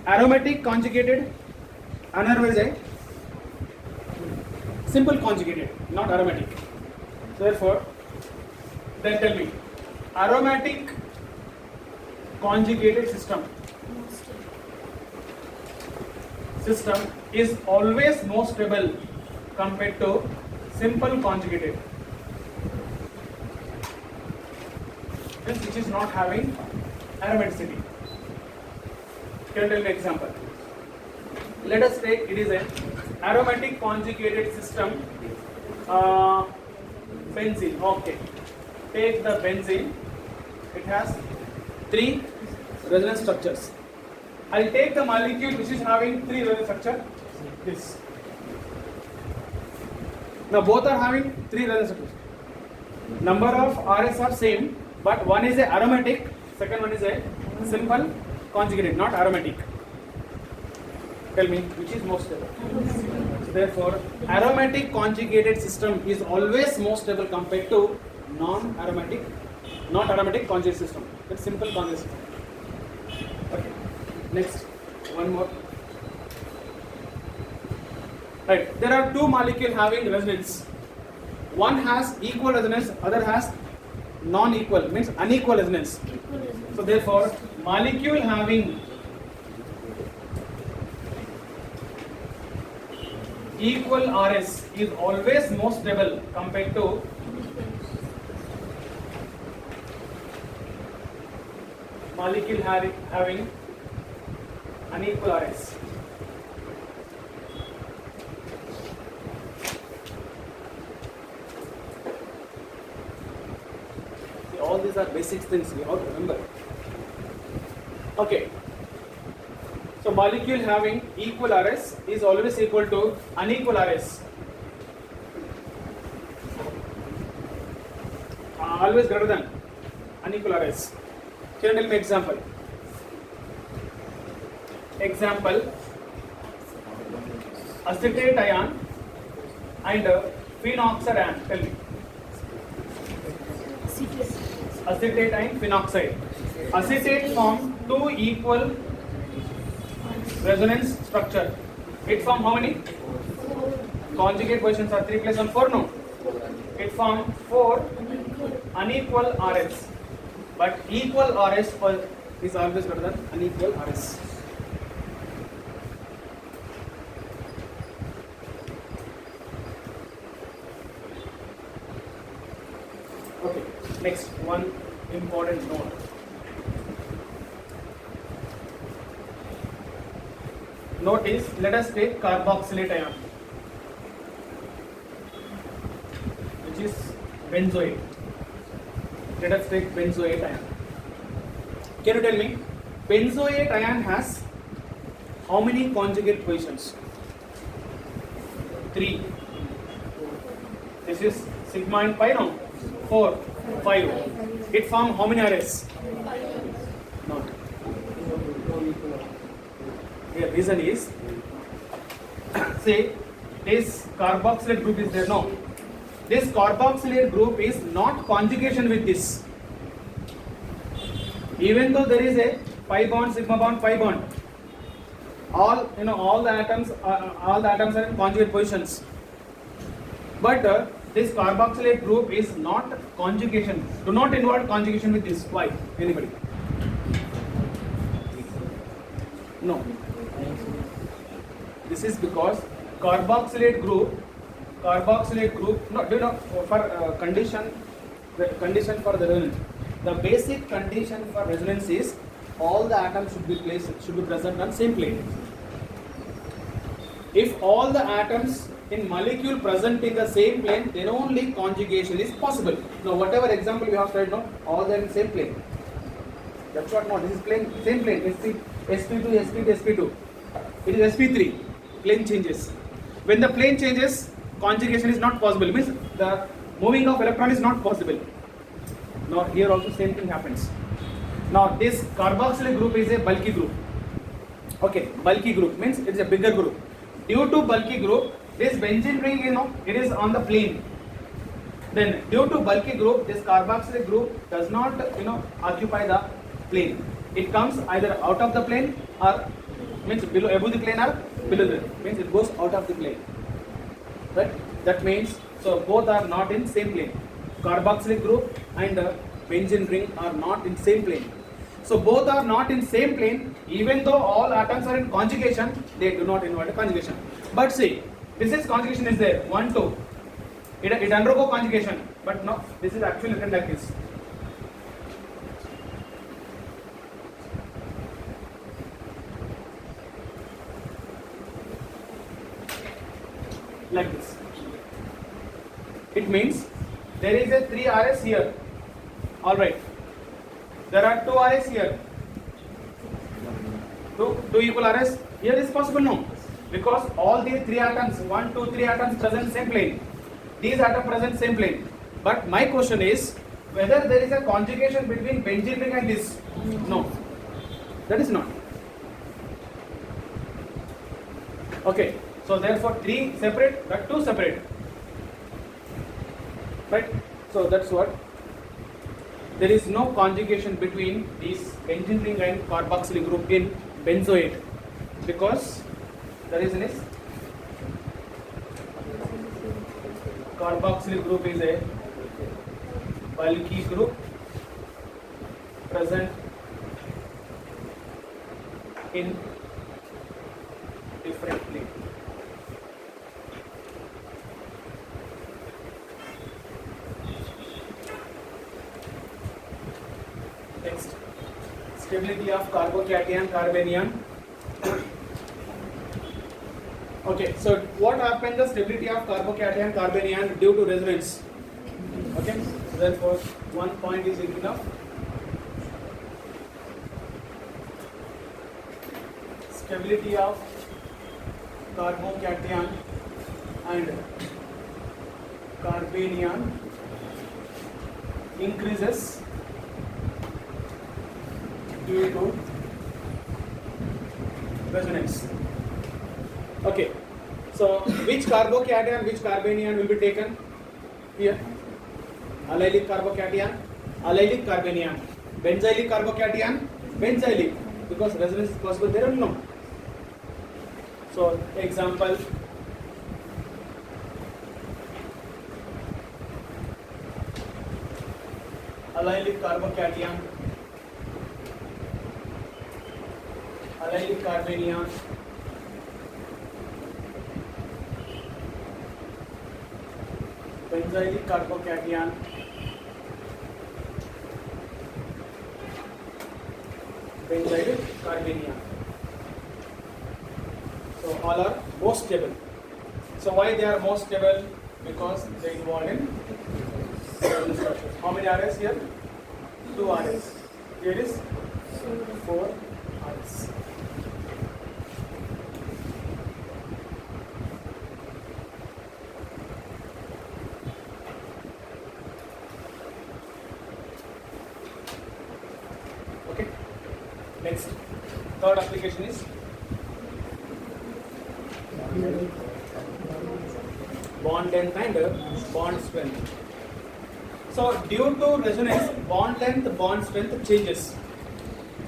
aromatic conjugated, another is a simple conjugated, not aromatic. So therefore, then tell me, aromatic conjugated system is always more stable compared to simple conjugated, which is not having aromaticity. Can you tell me example? Let us take it is an aromatic conjugated system. Benzene. Okay. Take the benzene. It has 3 resonance structures. I'll take the molecule which is having 3 resonance structure. This. Now both are having 3 resonance structures. Number of RS are same, but one is a aromatic, second one is a simple conjugated, not aromatic. Tell me, which is more stable? So therefore, aromatic conjugated system is always more stable compared to not aromatic conjugated system. That's simple conjugated system. Okay. Next, one more. Right. There are 2 molecules having resonance. One has equal resonance, other has non-equal, means unequal resonance.
Equal resonance.
So therefore, molecule having equal RS is always more stable compared to molecule having unequal RS. See, all these are basic things we have to remember. Okay. So molecule having equal RS is always equal to unequal RS. Always greater than unequal RS. Can you tell me example? Example, acetate ion and phenoxide ion. Tell me. Acetate and phenoxide. Acetate form 2 equal resonance structure. It form how many? Conjugate positions are 3 plus 1 4 no. It form 4 unequal RS. But equal RS is always better than unequal RS. Okay, next one important note. Notice, let us take carboxylate ion, which is benzoate. Let us take benzoate ion. Can you tell me, benzoate ion has how many conjugate positions? 3. This is sigma and pi, no? 4, 5. It forms how many RS? Not. The reason is, say, this carboxylate group is there, no? This carboxylate group is not conjugation with this. Even though there is a pi bond, sigma bond, pi bond, all the atoms are in conjugate positions. But this carboxylate group is not conjugation. Do not involve conjugation with this. Why? Anybody? No. This is because carboxylate group carboxylate group, no, do you know, for condition, the condition for the resonance, the basic condition for resonance is all the atoms should be present on same plane. If all the atoms in molecule present in the same plane, then only conjugation is possible. Now whatever example we have studied, no, all they are in same plane. That's what, no, this is plane, same plane, sp2, sp2, sp2. It is sp3, plane changes. When the plane changes, conjugation is not possible, means the moving of electron is not possible. Now here also same thing happens. Now this carboxylic group is a bulky group. Okay, bulky group means it is a bigger group. Due to bulky group, this benzene ring, you know, it is on the plane. Then due to bulky group, this carboxylic group does not, you know, occupy the plane. It comes either out of the plane or means below, above the plane or below the plane. Means it goes out of the plane. Right? That means, so both are not in same plane. Carboxylic group and benzene ring are not in same plane. So both are not in same plane. Even though all atoms are in conjugation, they do not involve a conjugation. But see, this is conjugation is there, 1, 2. It undergo conjugation, but no, this is actually written like this. Like this. It means there is a 3 RS here. Alright. There are 2 RS here. 2 equal RS. Here is possible, no? Because all these 3 atoms, 1, 2, 3 atoms present same plane. These atoms present same plane. But my question is whether there is a conjugation between benzene ring and this. No. That is not. Okay. So therefore 3 separate, but 2 separate. Right? So that's what. There is no conjugation between these benzene ring and carboxylic group in benzoate because the reason is carboxylic group is a bulky group present in different plane. Next, stability of carbocation, carbanion. Okay, so what happens the stability of carbocation, carbanion due to resonance? Okay, so therefore 1 point is enough. Stability of carbocation and carbanion increases due to resonance. Okay, so which carbocation, which carbanion will be taken here? Allylic carbocation, allylic carbanion, benzylic carbocation, benzylic, because resonance is possible there or no. So example, allylic carbocation, allylic carbanion, benzylic carbocation, benzylic carbanion. So all are most stable. So why they are most stable? Because they involve in certain structures. How many RS here? 2 RS. Here is 4 RS. Okay. Next, third application is bond length and bond strength. So due to resonance, bond length, bond strength changes.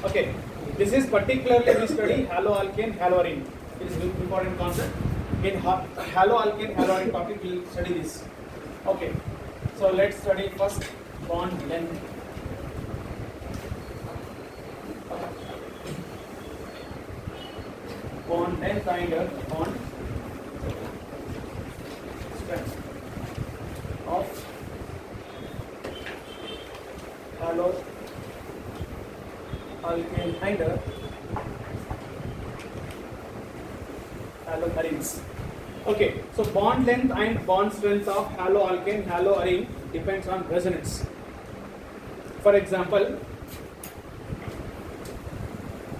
Okay, this is particularly we study haloalkane, haloarine. It is an important concept. In haloalkane, haloarine topic we will study this. Okay, so let's study first bond length. Bond length and bond strength. haloarenes. Okay, so bond length and bond strength of haloalkane, haloarene depends on resonance. For example,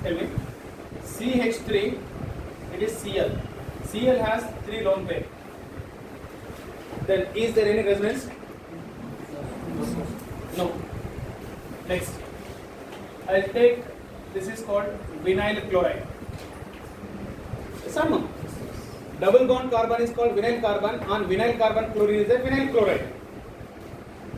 tell me, CH3, it is Cl. Cl has 3 lone pair. Then is there any resonance? No. Next, I'll take, this is called vinyl chloride. Some double bond carbon is called vinyl carbon, and vinyl carbon chlorine is a vinyl chloride.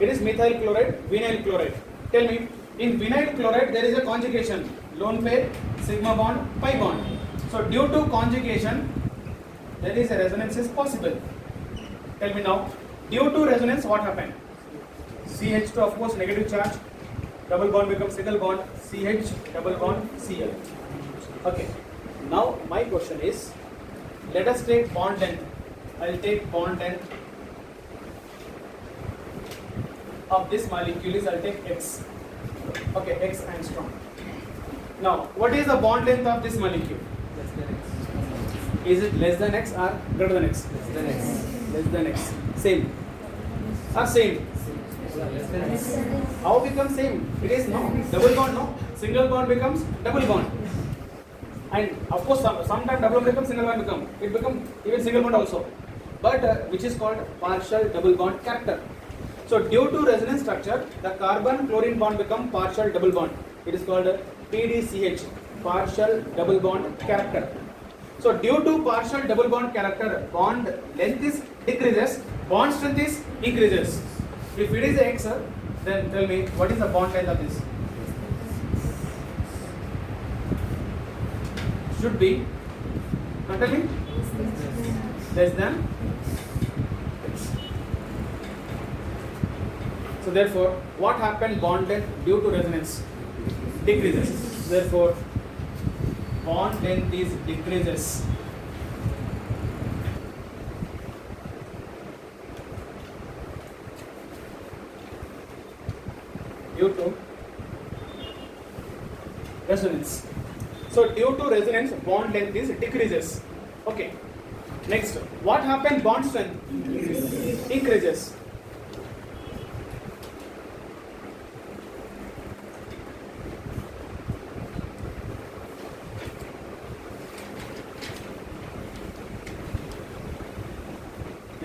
It is methyl chloride, vinyl chloride. Tell me, in vinyl chloride there is a conjugation, lone pair, sigma bond, pi bond. So due to conjugation, there is a resonance is possible. Tell me now, due to resonance what happened? CH2 of course negative charge, double bond becomes single bond, CH double bond Cl. Okay, now my question is, let us take bond length. I will take bond length of this molecule is, I will take X. Okay, X angstrom. Now, what is the bond length of this molecule?
Less than X.
Is it less than X or greater than X?
Less than X.
Less than X. Same. Or same?
Less than X.
How become same? It is no. Double bond no. Single bond becomes double bond. And of course, sometimes double bond becomes single bond become. It becomes even single bond also. But which is called partial double bond character. So due to resonance structure, the carbon chlorine bond become partial double bond. It is called PDCH, partial double bond character. So due to partial double bond character, bond length is decreases, bond strength is increases. If it is X, then tell me what is the bond length of this? Should be, not tell me, less than X. So therefore, what happened bond length due to resonance? Decreases. Therefore, bond length is decreases. Due to resonance. So due to resonance, bond length is decreases. Okay. Next, what happened bond strength? Increases.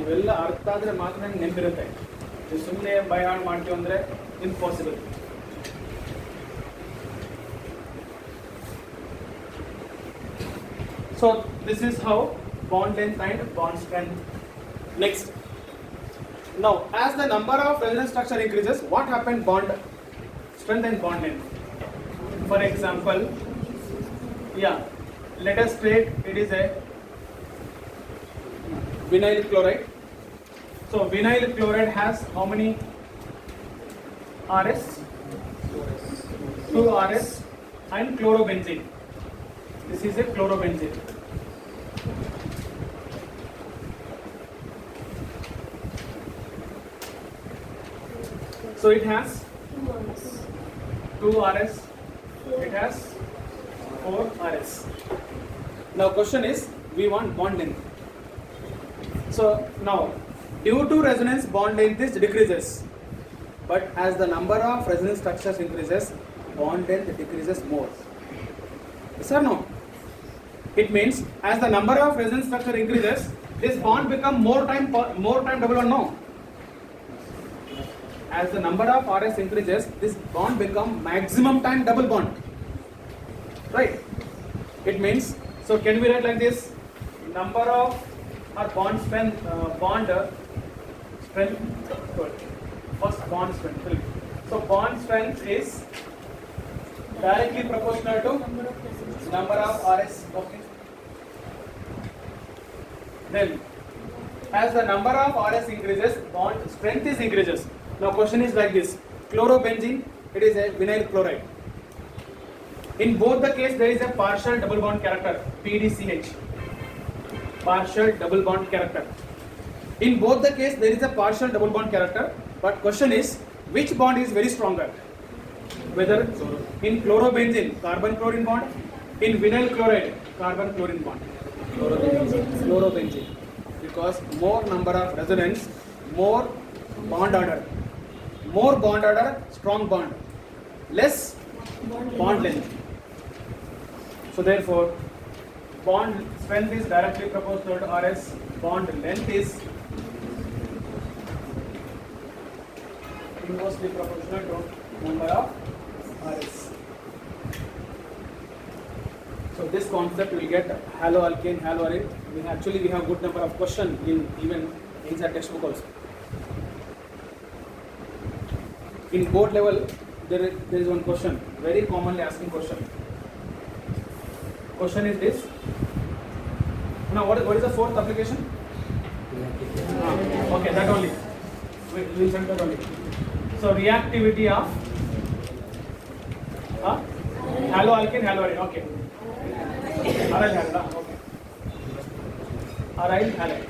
ಇವೆಲ್ಲ ಅರ್ಥ ಆದರೆ ಮಾತ್ರ ನಂಗೆ ನೆನಪಿರುತ್ತೆ. ಸುಮ್ಮನೆ ಬೈಹಾಡ್ ಮಾಡ್ತೀವಿ ಅಂದರೆ impossible. So this is how bond length and bond strength. Next, now as the number of resonance structure increases, what happened bond strength and bond length? For example, yeah, let us take it is a vinyl chloride. So vinyl chloride has how many RS? 2 RS and chlorobenzene. This is a chlorobenzene. So it has 2 RS, it has 4 RS. Now question is, we want bond length. So now, due to resonance, bond length is decreases. But as the number of resonance structures increases, bond length decreases more. Yes or no? It means as the number of resonance structure increases, this bond become more time double bond. No. As the number of RS increases, this bond become maximum time double bond. Right? It means, so can we write like this? Number of or bond strength, strength. First bond strength. So bond strength is directly proportional to number of RS. Okay. Then, as the number of RS increases, bond strength is increases. Now question is like this: chlorobenzene, it is a vinyl chloride. In both the case, there is a partial double bond character, PDCH. Partial double bond character. In both the case, there is a partial double bond character. But question is, which bond is very stronger? Whether in chlorobenzene, carbon chlorine bond, in vinyl chloride, carbon chlorine bond. chlorobenzene, because more number of resonance, more bond order. More bond order, strong bond. Less bond length. So therefore, bond strength is directly proportional to RS. Bond length is inversely proportional to number of RS. So this concept will get haloalkane, haloarine. We have good number of questions in even inside textbook also. In board level, there is one question, very commonly asking question. Question is this. Now what is the fourth application? Okay, that only. We will send that only. So reactivity of haloalkane, haloarine. Okay. Aryl halide. Okay. Aryl halide.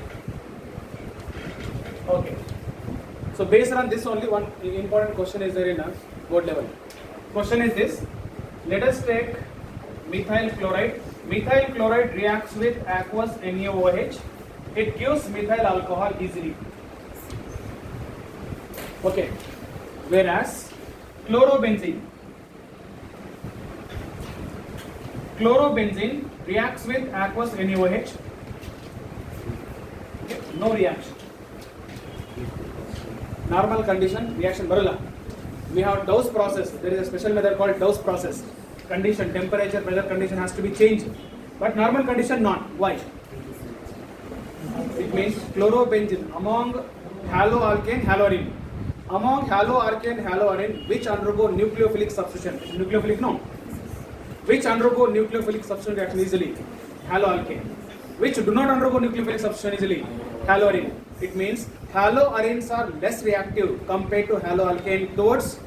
Okay. So based on this, only one important question is there in a board level. Question is this: let us take methyl chloride. Methyl chloride reacts with aqueous NaOH. It gives methyl alcohol easily. Okay. Whereas chlorobenzene reacts with aqueous NaOH. Okay. No reaction. Normal condition reaction barala. We have dose process. There is a special method called dose process. Condition, temperature, pressure condition has to be changed. But normal condition not. Why? It means chlorobenzene among haloalkane, haloarine. Among haloalkane, haloarine, which undergo nucleophilic substitution? Nucleophilic no. Which undergo nucleophilic substitution reaction easily? Haloalkane. Which do not undergo nucleophilic substitution easily? Haloarine. It means haloarines are less reactive compared to haloalkane towards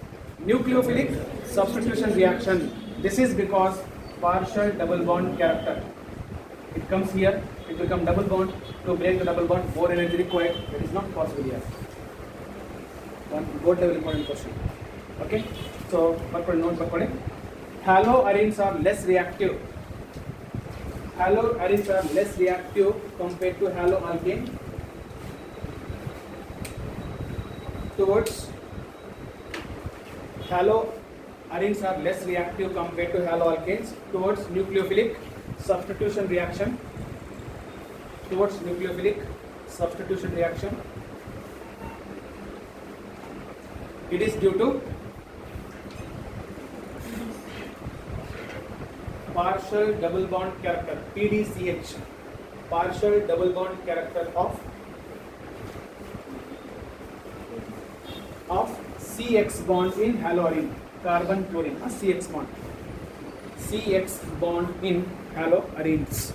nucleophilic substitution reaction. This is because partial double bond character. It comes here, it becomes double bond. To break the double bond, more energy required. It is not possible here. One board level important question. Okay. So, note. Haloarines are less reactive. Haloarines are less reactive compared to haloalkane towards haloarines are less reactive compared to haloalkanes towards nucleophilic substitution reaction. Towards nucleophilic substitution reaction. It is due to partial double bond character, PDCH, partial double bond character of CX bond in haloarine, carbon chlorine, CX bond in haloarines.